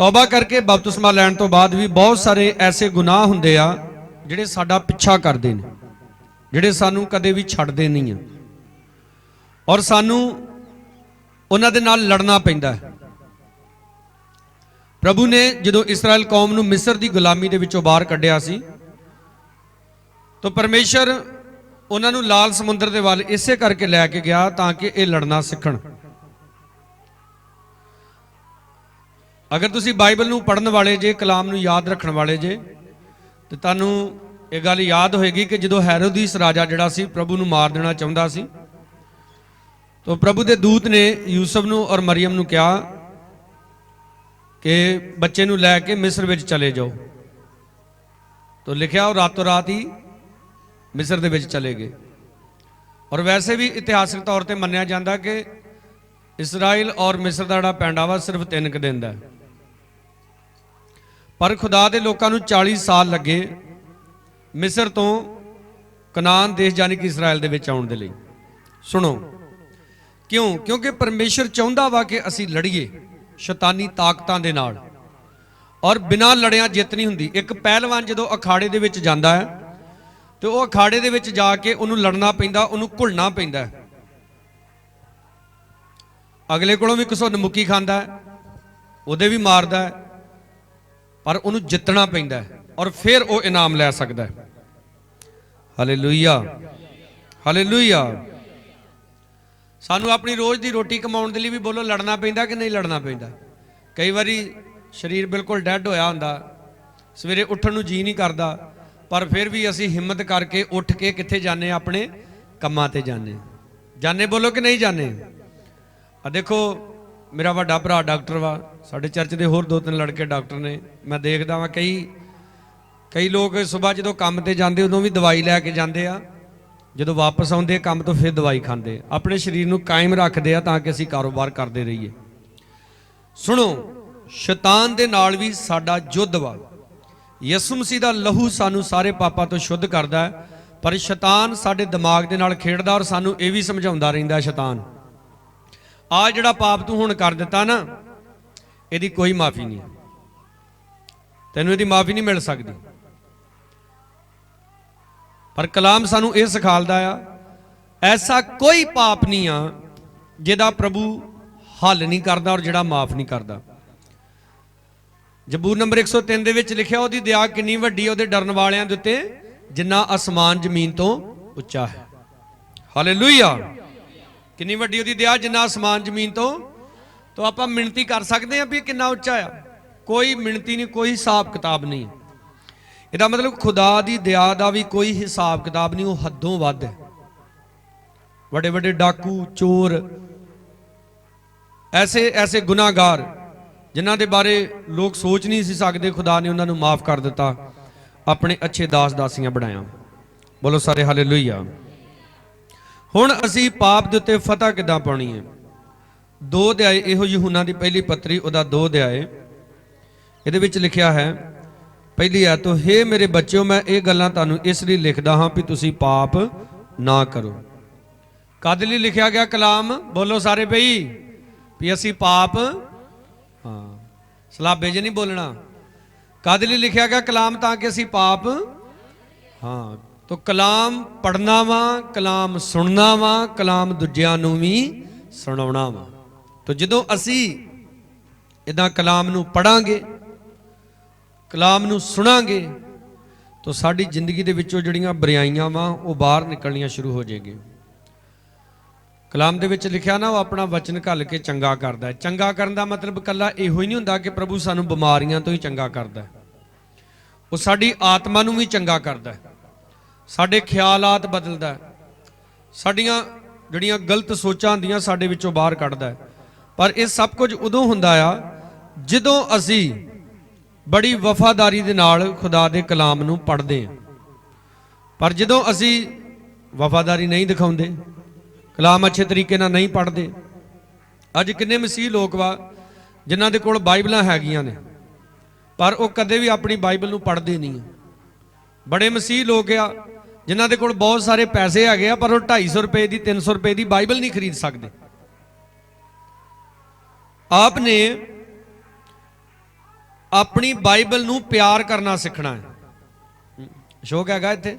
तौबा करके बपतिस्मा लैण तो बाद भी बहुत सारे ऐसे गुनाह हुंदे आ जिहड़े साडा पिछा करदे ने, जिहड़े सानू कदे भी छड्डदे नहीं आ और सानू उन्हां दे नाल लड़ना पैंदा है। प्रभु ने जदों इसराइल कौम नू मिस्र दी गुलामी दे विचों बाहर कढिया सी तो परमेश्वर उन्हां नू लाल समुंदर दे वल इसे करके लैके गया ताकि ये लड़ना सीखण। अगर तुसी बाइबल नू पढ़न वाले जे, कलाम नू याद रखण वाले जे, तो तुहानू ये गल याद होएगी कि जदों हेरोदिस राजा जिहड़ा सी प्रभु नू मार देना चाहुंदा सी तो प्रभु दे दूत ने यूसुफ नू और मरियम नू कहा कि बच्चे नू लैके मिस्र विच चले जाओ। तो लिखिया वो रातों रात ही मिस्र दे विच चले गए। और वैसे भी इतिहासिक तौर पर मन्निया जाता कि इसराइल और मिस्र का जिहड़ा पैंडा वा सिर्फ 3 दिन का, पर खुदा दे लोकां नू 40 साल लगे मिस्र तो कनान देश यानी कि इसराइल दे विच आउण दे लई। सुनो क्यों? क्योंकि परमेश्वर चाहुंदा वा कि असीं लड़ीए शैतानी ताकतां दे नाल और बिना लड़िया जित नहीं हुंदी। एक पहलवान जदों अखाड़े दे विच जांदा है तो वह अखाड़े दे विच जाके उहनूं लड़ना पैंदा, उहनूं घुलना पैंदा है। अगले कोलों भी घसुन्न मुक्की खांदा है, उहदे भी मारदा है, पर उहनूं जितना पैंदा है और फिर वो इनाम लै सकदा है। Hallelujah, hallelujah. सानू अपनी रोज़ की रोटी कमाउण दे लई भी बोलो लड़ना पैंदा कि नहीं लड़ना पैंदा। कई बारी शरीर बिल्कुल डैड होया हुंदा, सवेरे उठण नूं जी नहीं करदा, पर फिर भी असीं हिम्मत करके उठ के कित्थे जाने? अपने कम्मां ते जाने। जाने बोलो कि नहीं जाने? आ देखो मेरा वड्डा भरा डॉक्टर वा, साडे चर्च दे होर 2-3 लड़के डॉक्टर ने। मैं देखदा वां कई लोग सुबह जदों काम ते जांदे उदों भी दवाई लैके जांदे आ, जदों वापस आउंदे काम तो फिर दवाई खांदे। अपने शरीर नूं कायम रखदे आ ताकि असीं कारोबार करदे रहीए। सुनो, शैतान दे नाल भी साडा युद्ध वा। यसू मसीह दा लहू सानू सारे पापां तो शुद्ध करदा है, पर शैतान साडे दिमाग दे नाल खेडदा और सानू ये भी समझाउंदा रहिंदा शैतान आ जिहड़ा पाप तू हुण कर दिता ना, इहदी कोई माफ़ी नहीं, तैनूं इहदी माफ़ी नहीं मिल सकदी। पर कलाम सानू ये सिखालदा आ ऐसा कोई पाप नहीं आ जिहदा प्रभु हल नहीं करदा और जिहड़ा माफ़ नहीं करदा। जबूर नंबर 103 दे विच लिखिया ओहदी दया किन्नी वड्डी ओहदे डरन वालियां दे उत्ते जिन्ना आसमान जमीन तो उच्चा है। हालेलुया। किन्नी वड्डी ओहदी दया जिन्ना आसमान जमीन तो आपां मिणती कर सकते हैं भी किन्ना उच्चा आ? कोई मिणती नहीं, कोई हिसाब किताब नहीं। इहदा मतलब खुदा दी दया दा भी कोई हिसाब किताब नहीं, वो हदों वध है। बड़े बड़े डाकू चोर ऐसे ऐसे गुनाहगार जिन्हां दे बारे लोग सोच नहीं सी सकते, खुदा ने उन्हां नूं माफ़ कर दिता, अपने अच्छे दास दासियां बनाया। बोलो सारे हालेलुया। हुण असीं पाप दे उत्ते फतह किदां पाउणी है? 2 अध्याय इहो यूहन्ना दी पहली पत्री उहदा 2 अध्याय इहदे विच लिखिया है पहली है तो हे मेरे बच्चों मैं ये गल्लां तुहानूं इसलिए लिखदा हाँ भी तुसीं पाप ना करो। कद लई लिखिया गया कलाम? बोलो सारे भई भी असीं पाप, हाँ सलाबे जे नहीं बोलना। कद लई लिखिया गया कलाम? ताकि असीं पाप, हाँ तो कलाम पढ़ना वा, कलाम सुनना वा, कलाम दूजिआं नूं भी सुणाउणा वा। तो जदों असीं इदां कलाम नूं पढ़ांगे, कलाम नूं सुणांगे तो साडी जिंदगी दे विचों जिहड़ियां बुराइयां वा वो बाहर निकलणियां शुरू हो जाएगी। कलाम दे विच लिखिया ना वो अपना वचन घल के चंगा करदा है। चंगा करन दा मतलब कल्ला इहो ही नहीं हुंदा कि प्रभु सानूं बीमारियां तो ही चंगा करदा है, वो साडी आत्मा नूं भी चंगा करदा है, साडे ख्यालात बदलदा है, साडियां जिहड़ियां गलत सोचां हुंदियां साडे विचों बाहर कढदा है। पर ये सब कुछ उदों हुंदा आ जदों असीं बड़ी वफादारी दे नाल खुदा दे कलाम नूं पढ़दे हां। पर जदों असीं वफादारी नहीं दिखाउंदे, कलाम अच्छे तरीके नाल नहीं पढ़दे, अज किन्ने मसीह लोग वा जिन्हां दे कोल बाइबलां हैगियां ने पर वो कदे भी अपनी बाइबल नूं पढ़दे नहीं। बड़े मसीह लोग आ जिन्हां दे कोल बहुत सारे पैसे हैगे आ पर वो 250 रुपए की 300 रुपए की बाइबल नहीं खरीद सकते। आपने ਆਪਣੀ ਬਾਈਬਲ ਨੂੰ ਪਿਆਰ ਕਰਨਾ ਸਿੱਖਣਾ ਹੈ। ਅਸ਼ੋਕ ਹੈਗਾ ਇੱਥੇ?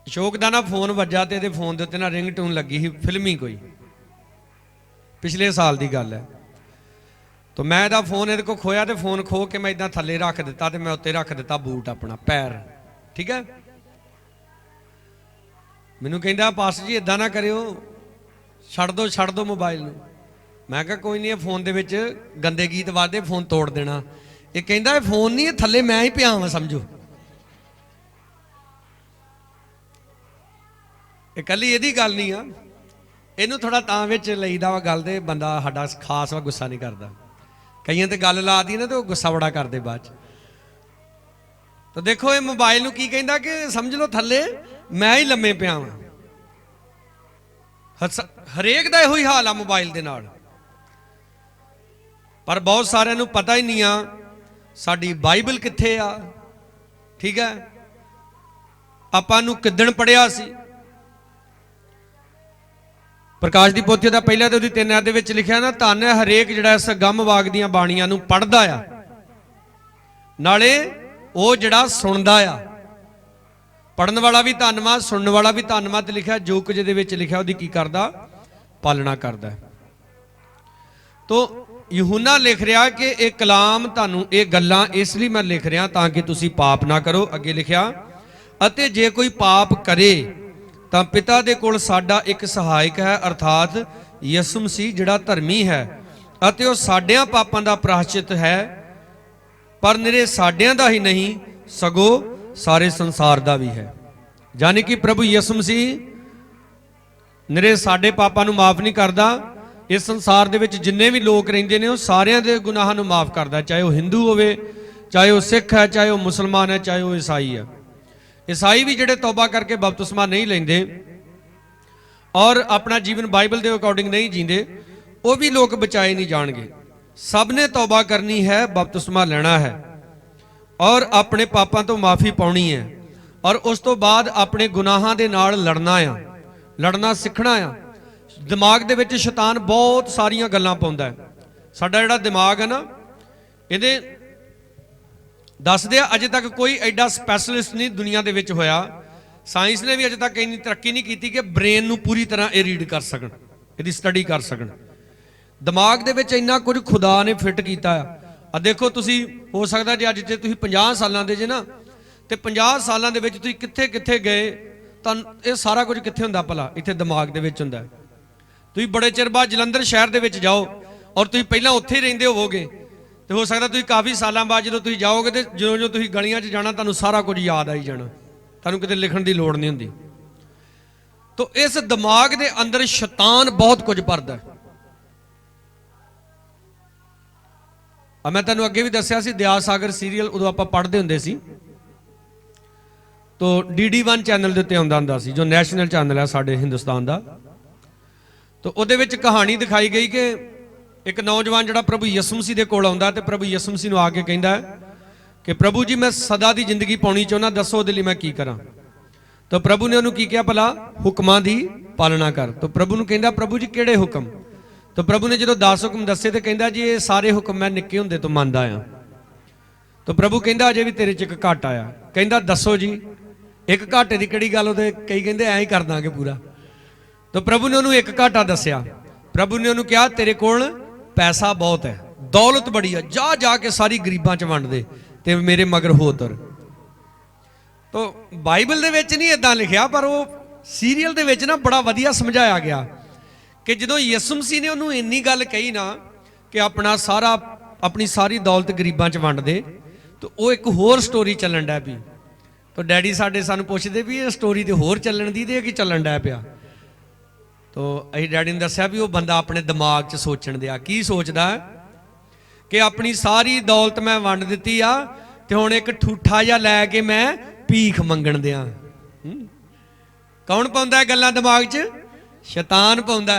ਅਸ਼ੋਕ ਦਾ ਨਾ ਫੋਨ ਵੱਜਾ ਤੇ ਇਹਦੇ ਫੋਨ ਦੇ ਉੱਤੇ ਨਾ ਰਿੰਗ ਟੂਨ ਲੱਗੀ ਸੀ ਫਿਲਮੀ ਕੋਈ, ਪਿਛਲੇ ਸਾਲ ਦੀ ਗੱਲ ਹੈ। तो मैं ਇਹਦਾ ਫੋਨ ਇਹਦੇ ਕੋਲ ਖੋਇਆ ਤੇ ਫੋਨ ਖੋ ਕੇ ਮੈਂ ਇਦਾਂ ਥੱਲੇ ਰੱਖ ਦਿੱਤਾ ਤੇ ਮੈਂ ਉੱਤੇ ਰੱਖ ਦਿੱਤਾ ਬੂਟ ਆਪਣਾ ਪੈਰ, ਠੀਕ ਹੈ। ਮੈਨੂੰ ਕਹਿੰਦਾ ਪਾਸਟਰ ਜੀ ਇਦਾਂ ਨਾ ਕਰਿਓ, ਛੱਡ ਦੋ ਮੋਬਾਈਲ ਨੂੰ। ਮੈਂ ਕਿਹਾ ਕੋਈ ਨਹੀਂ, ਇਹ ਫੋਨ ਦੇ ਵਿੱਚ ਗੰਦੇ ਗੀਤ ਵੱਜਦੇ, ਫੋਨ ਤੋੜ ਦੇਣਾ। ਇਹ ਕਹਿੰਦਾ ਇਹ ਫੋਨ ਨਹੀਂ, ਇਹ ਥੱਲੇ ਮੈਂ ਹੀ ਪਿਆ ਵਾਂ ਸਮਝੋ। ਇਹ ਕੱਲੀ ਇਹਦੀ ਗੱਲ ਨਹੀਂ ਆ, ਇਹਨੂੰ ਥੋੜਾ ਤਾਂ ਵਿੱਚ ਲਈਦਾ ਵਾ ਗੱਲ ਦੇ, ਬੰਦਾ ਸਾਡਾ ਖਾਸ ਵਾ ਗੁੱਸਾ ਨਹੀਂ ਕਰਦਾ। ਕਈਆਂ ਤੇ ਗੱਲ ਲਾ ਦੀ ਨਾ ਤੇ ਉਹ ਗੁੱਸਾ ਬੜਾ ਕਰਦੇ ਬਾਅਦ ਚ। ਤਾਂ ਦੇਖੋ ਇਹ ਮੋਬਾਈਲ ਨੂੰ ਕੀ ਕਹਿੰਦਾ ਕਿ ਸਮਝ ਲਓ ਥੱਲੇ ਮੈਂ ਹੀ ਲੰਮੇ ਪਿਆ ਵਾਂ। ਹਰੇਕ ਦਾ ਇਹੋ ਹੀ ਹਾਲ ਆ ਮੋਬਾਈਲ ਦੇ ਨਾਲ। ਪਰ ਬਹੁਤ ਸਾਰਿਆਂ ਨੂੰ ਪਤਾ ਹੀ ਨਹੀਂ ਆ ਸਾਡੀ ਬਾਈਬਲ ਕਿੱਥੇ ਆ, ਠੀਕ ਹੈ। ਆਪਾਂ ਨੂੰ ਕਿੱਦਣ ਪੜਿਆ ਸੀ। ਪ੍ਰਕਾਸ਼ ਦੀ ਪੋਥੀ ਦਾ ਪਹਿਲਾ ਤੇ ਉਹਦੀ 3 ਅध्याय ਦੇ ਵਿੱਚ ਲਿਖਿਆ ਨਾ, ਧੰਨ ਹੈ ਹਰੇਕ ਜਿਹੜਾ ਇਸ ਗਮ ਵਾਗ ਦੀਆਂ ਬਾਣੀਆਂ ਨੂੰ ਪੜ੍ਹਦਾ ਆ, ਨਾਲੇ ਉਹ ਜਿਹੜਾ ਸੁਣਦਾ ਆ। ਪੜਨ ਵਾਲਾ ਵੀ ਧੰਨਵਾਦ, ਸੁਣਨ ਵਾਲਾ ਵੀ ਧੰਨਵਾਦ ਲਿਖਿਆ। ਜੋ ਕੁਝ ਇਹਦੇ ਵਿੱਚ ਲਿਖਿਆ ਉਹਦੀ ਕੀ ਕਰਦਾ? ਪਾਲਣਾ ਕਰਦਾ। ਤੋ ਯਹੂਨਾ ਲਿਖ ਰਿਹਾ ਕਿ ਇਹ ਕਲਾਮ ਤੁਹਾਨੂੰ, ਇਹ ਗੱਲਾਂ ਇਸ ਲਈ ਮੈਂ ਲਿਖ ਰਿਹਾ ਤਾਂ ਕਿ ਤੁਸੀਂ ਪਾਪ ਨਾ ਕਰੋ। ਅੱਗੇ ਲਿਖਿਆ, ਅਤੇ ਜੇ ਕੋਈ ਪਾਪ ਕਰੇ ਤਾਂ ਪਿਤਾ ਦੇ ਕੋਲ ਸਾਡਾ ਇੱਕ ਸਹਾਇਕ ਹੈ, ਅਰਥਾਤ ਯਿਸੂ ਮਸੀਹ ਜਿਹੜਾ ਧਰਮੀ ਹੈ, ਅਤੇ ਉਹ ਸਾਡਿਆਂ ਪਾਪਾਂ ਦਾ ਪ੍ਰਾਸ਼ਚਿਤ ਹੈ। ਪਰ ਨਿਰੇ ਸਾਡਿਆਂ ਦਾ ਹੀ ਨਹੀਂ ਸਗੋਂ ਸਾਰੇ ਸੰਸਾਰ ਦਾ ਵੀ ਹੈ। ਯਾਨੀ ਕਿ ਪ੍ਰਭੂ ਯਿਸੂ ਮਸੀਹ ਨਿਰੇ ਸਾਡੇ ਪਾਪਾਂ ਨੂੰ ਮਾਫ ਨਹੀਂ ਕਰਦਾ, ਇਸ ਸੰਸਾਰ ਦੇ ਵਿੱਚ ਜਿੰਨੇ ਵੀ ਲੋਕ ਰਹਿੰਦੇ ਨੇ ਉਹ ਸਾਰਿਆਂ ਦੇ ਗੁਨਾਹਾਂ ਨੂੰ ਮਾਫ ਕਰਦਾ, ਚਾਹੇ ਉਹ ਹਿੰਦੂ ਹੋਵੇ, ਚਾਹੇ ਉਹ ਸਿੱਖ ਹੈ, ਚਾਹੇ ਉਹ ਮੁਸਲਮਾਨ ਹੈ, ਚਾਹੇ ਉਹ ਈਸਾਈ ਹੈ। ਈਸਾਈ ਵੀ ਜਿਹੜੇ ਤੌਬਾ ਕਰਕੇ ਬਪਤਿਸਮਾ ਨਹੀਂ ਲੈਂਦੇ ਔਰ ਆਪਣਾ ਜੀਵਨ ਬਾਈਬਲ ਦੇ ਅਕੋਰਡਿੰਗ ਨਹੀਂ ਜੀਂਦੇ, ਉਹ ਵੀ ਲੋਕ ਬਚਾਏ ਨਹੀਂ ਜਾਣਗੇ। ਸਭ ਨੇ ਤੌਬਾ ਕਰਨੀ ਹੈ, ਬਪਤਿਸਮਾ ਲੈਣਾ ਹੈ ਔਰ ਆਪਣੇ ਪਾਪਾਂ ਤੋਂ ਮਾਫੀ ਪਾਉਣੀ ਹੈ, ਔਰ ਉਸ ਤੋਂ ਬਾਅਦ ਆਪਣੇ ਗੁਨਾਹਾਂ ਦੇ ਨਾਲ ਲੜਨਾ ਆ, ਲੜਨਾ ਸਿੱਖਣਾ ਆ। ਦਿਮਾਗ ਦੇ ਵਿੱਚ ਸ਼ੈਤਾਨ ਬਹੁਤ ਸਾਰੀਆਂ ਗੱਲਾਂ ਪਾਉਂਦਾ ਹੈ। ਸਾਡਾ ਜਿਹੜਾ ਦਿਮਾਗ ਹੈ ਨਾ, ਇਹਦੇ ਦੱਸਦੇ ਆ ਅਜੇ ਤੱਕ ਕੋਈ ਐਡਾ ਸਪੈਸ਼ਲਿਸਟ ਨਹੀਂ ਦੁਨੀਆ ਦੇ ਵਿੱਚ ਹੋਇਆ। ਸਾਇੰਸ ਨੇ ਵੀ ਅਜੇ ਤੱਕ ਇੰਨੀ ਤਰੱਕੀ ਨਹੀਂ ਕੀਤੀ ਕਿ ਬ੍ਰੇਨ ਨੂੰ ਪੂਰੀ ਤਰ੍ਹਾਂ ਇਹ ਰੀਡ ਕਰ ਸਕਣ, ਇਹਦੀ ਸਟੱਡੀ ਕਰ ਸਕਣ। ਦਿਮਾਗ ਦੇ ਵਿੱਚ ਇੰਨਾ ਕੁਝ ਖੁਦਾ ਨੇ ਫਿੱਟ ਕੀਤਾ ਆ। ਦੇਖੋ ਤੁਸੀਂ, ਹੋ ਸਕਦਾ ਜੇ ਅੱਜ ਜੇ ਤੁਸੀਂ 50 ਸਾਲਾਂ ਦੇ ਜੇ ਨਾ, ਤੇ 50 ਸਾਲਾਂ ਦੇ ਵਿੱਚ ਤੁਸੀਂ ਕਿੱਥੇ ਕਿੱਥੇ ਗਏ, ਤਾਂ ਇਹ ਸਾਰਾ ਕੁਝ ਕਿੱਥੇ ਹੁੰਦਾ ਭਲਾ? ਇੱਥੇ ਦਿਮਾਗ ਦੇ ਵਿੱਚ ਹੁੰਦਾ। ਤੁਸੀਂ ਬੜੇ ਚਿਰ ਬਾਅਦ ਜਲੰਧਰ ਸ਼ਹਿਰ ਦੇ ਵਿੱਚ ਜਾਓ ਔਰ ਤੁਸੀਂ ਪਹਿਲਾਂ ਉੱਥੇ ਹੀ ਰਹਿੰਦੇ ਹੋਵੋਗੇ, ਤੇ ਹੋ ਸਕਦਾ ਤੁਸੀਂ ਕਾਫੀ ਸਾਲਾਂ ਬਾਅਦ ਜਦੋਂ ਤੁਸੀਂ ਜਾਓਗੇ ਤੇ ਜਿਉਂ ਤੁਸੀਂ ਗਲੀਆਂ 'ਚ ਜਾਣਾ ਤੁਹਾਨੂੰ ਸਾਰਾ ਕੁਝ ਯਾਦ ਆਈ ਜਾਣਾ, ਤੁਹਾਨੂੰ ਕਿਤੇ ਲਿਖਣ ਦੀ ਲੋੜ ਨਹੀਂ ਹੁੰਦੀ। ਤੋ ਇਸ ਦਿਮਾਗ ਦੇ ਅੰਦਰ ਸ਼ੈਤਾਨ ਬਹੁਤ ਕੁਝ ਭਰਦਾ। ਮੈਂ ਤੁਹਾਨੂੰ ਅੱਗੇ ਵੀ ਦੱਸਿਆ ਸੀ, ਦਿਆ ਸਾਗਰ ਸੀਰੀਅਲ ਉਦੋਂ ਆਪਾਂ ਪੜ੍ਹਦੇ ਹੁੰਦੇ ਸੀ, ਤੋ DD1 ਚੈਨਲ ਦੇ ਉੱਤੇ ਆਉਂਦਾ ਹੁੰਦਾ ਸੀ, ਜੋ ਨੈਸ਼ਨਲ ਚੈਨਲ ਹੈ ਸਾਡੇ ਹਿੰਦੁਸਤਾਨ ਦਾ। ਤੋ ਉਹਦੇ ਵਿੱਚ ਕਹਾਣੀ ਦਿਖਾਈ ਗਈ ਕਿ ਇੱਕ ਨੌਜਵਾਨ ਜਿਹੜਾ ਪ੍ਰਭੂ ਯਿਸੂ ਮਸੀਹ ਦੇ ਕੋਲ ਆਉਂਦਾ ਤੇ ਪ੍ਰਭੂ ਯਿਸੂ ਮਸੀਹ ਨੂੰ ਆ ਕੇ ਕਹਿੰਦਾ ਕਿ ਪ੍ਰਭੂ ਜੀ ਮੈਂ ਸਦਾ ਦੀ ਜ਼ਿੰਦਗੀ ਪਾਉਣੀ ਚਾਹੁੰਦਾ, ਦੱਸੋ ਉਹਦੇ ਲਈ ਮੈਂ ਕੀ ਕਰਾਂ। ਤਾਂ ਪ੍ਰਭੂ ਨੇ ਉਹਨੂੰ ਕੀ ਕਿਹਾ ਭਲਾ? ਹੁਕਮਾਂ ਦੀ ਪਾਲਣਾ ਕਰ। ਤਾਂ ਪ੍ਰਭੂ ਨੂੰ ਕਹਿੰਦਾ ਪ੍ਰਭੂ ਜੀ ਕਿਹੜੇ ਹੁਕਮ? ਤਾਂ ਪ੍ਰਭੂ ਨੇ ਜਦੋਂ 10 ਹੁਕਮ ਦੱਸੇ ਤੇ ਕਹਿੰਦਾ ਜੀ ਇਹ ਸਾਰੇ ਹੁਕਮ ਮੈਂ ਨਿੱਕੇ ਹੁੰਦੇ ਤੋਂ ਮੰਨਦਾ ਆ। ਤਾਂ ਪ੍ਰਭੂ ਕਹਿੰਦਾ ਅਜੇ ਵੀ ਤੇਰੇ 'ਚ ਇੱਕ ਘਾਟਾ ਆ। ਕਹਿੰਦਾ ਦੱਸੋ ਜੀ। ਇੱਕ ਘਾਟੇ ਦੀ ਕਿਹੜੀ ਗੱਲ? ਉਹਦੇ ਕਈ ਕਹਿੰਦੇ ਐਂ ਹੀ ਕਰ ਦਾਂਗੇ ਪੂਰਾ। ਤਾਂ ਪ੍ਰਭੂ ਨੇ ਉਹਨੂੰ ਇੱਕ ਘਾਟਾ ਦੱਸਿਆ। ਪ੍ਰਭੂ ਨੇ ਉਹਨੂੰ ਕਿਹਾ ਤੇਰੇ ਕੋਲ ਪੈਸਾ ਬਹੁਤ ਹੈ, ਦੌਲਤ ਬੜੀ ਆ, ਜਾ ਜਾ ਕੇ ਸਾਰੀ ਗਰੀਬਾਂ 'ਚ ਵੰਡ ਦੇ ਤੇ ਮੇਰੇ ਮਗਰ ਹੋ ਤੁਰ। ਤਾਂ ਬਾਈਬਲ ਦੇ ਵਿੱਚ ਨਹੀਂ ਇਦਾਂ ਲਿਖਿਆ, ਪਰ ਉਹ ਸੀਰੀਅਲ ਦੇ ਵਿੱਚ ਨਾ ਬੜਾ ਵਧੀਆ ਸਮਝਾਇਆ ਗਿਆ ਕਿ ਜਦੋਂ ਯਿਸੂ ਮਸੀਹ ਨੇ ਉਹਨੂੰ ਇੰਨੀ ਗੱਲ ਕਹੀ ਨਾ ਕਿ ਆਪਣੀ ਸਾਰੀ ਦੌਲਤ ਗਰੀਬਾਂ 'ਚ ਵੰਡ ਦੇ, ਤਾਂ ਉਹ ਇੱਕ ਹੋਰ ਸਟੋਰੀ ਚੱਲਣ ਡੈ ਪਈ। ਤਾਂ ਡੈਡੀ ਸਾਡੇ ਸਾਨੂੰ ਪੁੱਛਦੇ ਵੀ ਇਹ ਸਟੋਰੀ ਤੇ ਹੋਰ ਚੱਲਣ ਦੀ ਤੇ ਇਹ ਕੀ ਚੱਲਣ ਡੈ ਪਿਆ? ਤੋ ਅਸੀਂ ਡੈਡੀ ਨੇ ਦੱਸਿਆ ਵੀ ਉਹ ਬੰਦਾ ਆਪਣੇ ਦਿਮਾਗ 'ਚ ਸੋਚਣ ਦਿਆ। ਕੀ ਸੋਚਦਾ ਕਿ ਆਪਣੀ ਸਾਰੀ ਦੌਲਤ ਮੈਂ ਵੰਡ ਦਿੱਤੀ ਆ ਤੇ ਹੁਣ ਇੱਕ ਠੂਠਾ ਜਿਹਾ ਲੈ ਕੇ ਮੈਂ ਭੀਖ ਮੰਗਣ ਦਿਆਂ। ਕੌਣ ਪਾਉਂਦਾ ਇਹ ਗੱਲਾਂ ਦਿਮਾਗ 'ਚ? ਸ਼ੈਤਾਨ ਪਾਉਂਦਾ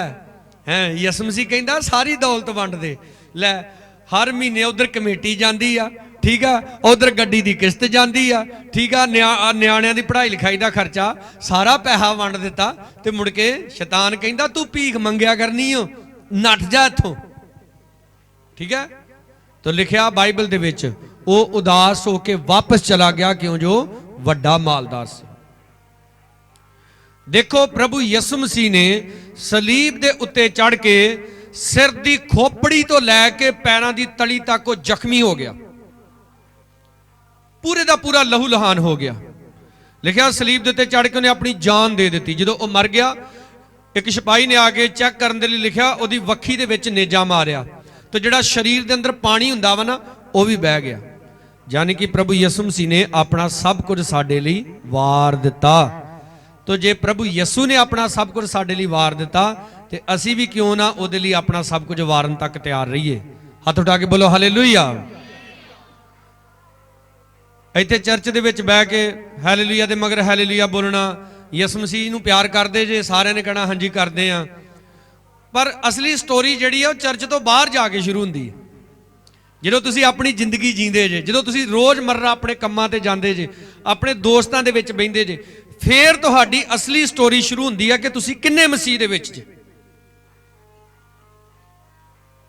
ਹੈ। ਯਿਸੂ ਮਸੀਹ ਕਹਿੰਦਾ ਸਾਰੀ ਦੌਲਤ ਵੰਡ ਦੇ। ਲੈ ਹਰ ਮਹੀਨੇ ਉਧਰ ਕਮੇਟੀ ਜਾਂਦੀ ਆ, ਠੀਕ ਆ, ਉਧਰ ਗੱਡੀ ਦੀ ਕਿਸ਼ਤ ਜਾਂਦੀ ਆ, ਠੀਕ ਆ, ਨਿਆਣਿਆਂ ਦੀ ਪੜ੍ਹਾਈ ਲਿਖਾਈ ਦਾ ਖਰਚਾ, ਸਾਰਾ ਪੈਸਾ ਵੰਡ ਦਿੱਤਾ ਤੇ ਮੁੜ ਕੇ ਸ਼ੈਤਾਨ ਕਹਿੰਦਾ ਤੂੰ ਭੀਖ ਮੰਗਿਆ ਕਰਨੀ ਓ, ਨੱਠ ਜਾ ਇੱਥੋਂ। ठीक है। तो लिखिया बाइबल दे विच वो उदास होके वापस चला गया, क्यों? जो वड्डा मालदार सी। देखो प्रभु यसु मसीह ने सलीब दे उत्ते चढ़ के सिर दी खोपड़ी तो लैके पैरों की तली तक वो जख्मी हो गया, पूरे का पूरा लहू लहान हो गया। लिखिया सलीब दे उत्ते चढ़ के उन्हें अपनी जान दे दी। जो वो मर गया, एक सिपाही ने आके चेक करने के लिए लिखिया उसकी वक्खी दे विच नेजा मारिया, तो जिहड़ा शरीर के अंदर पानी हुंदा वा ना वो भी बह गया। यानी कि प्रभु यसु मसीह ने अपना सब कुछ साडे लई वार दिता। तो जे प्रभु यसु ने अपना सब कुछ साडे लई वार दिता, तो असी भी क्यों ना उहदे लई अपना सब कुछ वारन तक तैयार रहीए। हथ उठा के बोलो हालेलुया। इत्थे चर्च दे विच बह के हालेलुया दे मगर हालेलुया बोलना, यसु मसीह नूं प्यार करदे जे, सारिਆਂ ने कहना हाँ जी करदे आ, पर असली स्टोरी जिहड़ी है चर्च तो बाहर जाके शुरू हुंदी है। ਜਦੋਂ ਤੁਸੀਂ ਆਪਣੀ ਜ਼ਿੰਦਗੀ ਜੀਂਦੇ ਜੇ, ਜਦੋਂ ਤੁਸੀਂ ਰੋਜ਼ਮर्रा ਆਪਣੇ ਕੰਮਾਂ ਤੇ ਜਾਂਦੇ ਜੇ, ਆਪਣੇ ਦੋਸਤਾਂ ਦੇ ਵਿੱਚ ਬੈਠਦੇ ਜੇ, ਫੇਰ ਤੁਹਾਡੀ ਅਸਲੀ ਸਟੋਰੀ ਸ਼ੁਰੂ ਹੁੰਦੀ ਹੈ ਕਿ ਤੁਸੀਂ ਕਿੰਨੇ ਮਸੀਹ ਦੇ ਵਿੱਚ ਜੇ।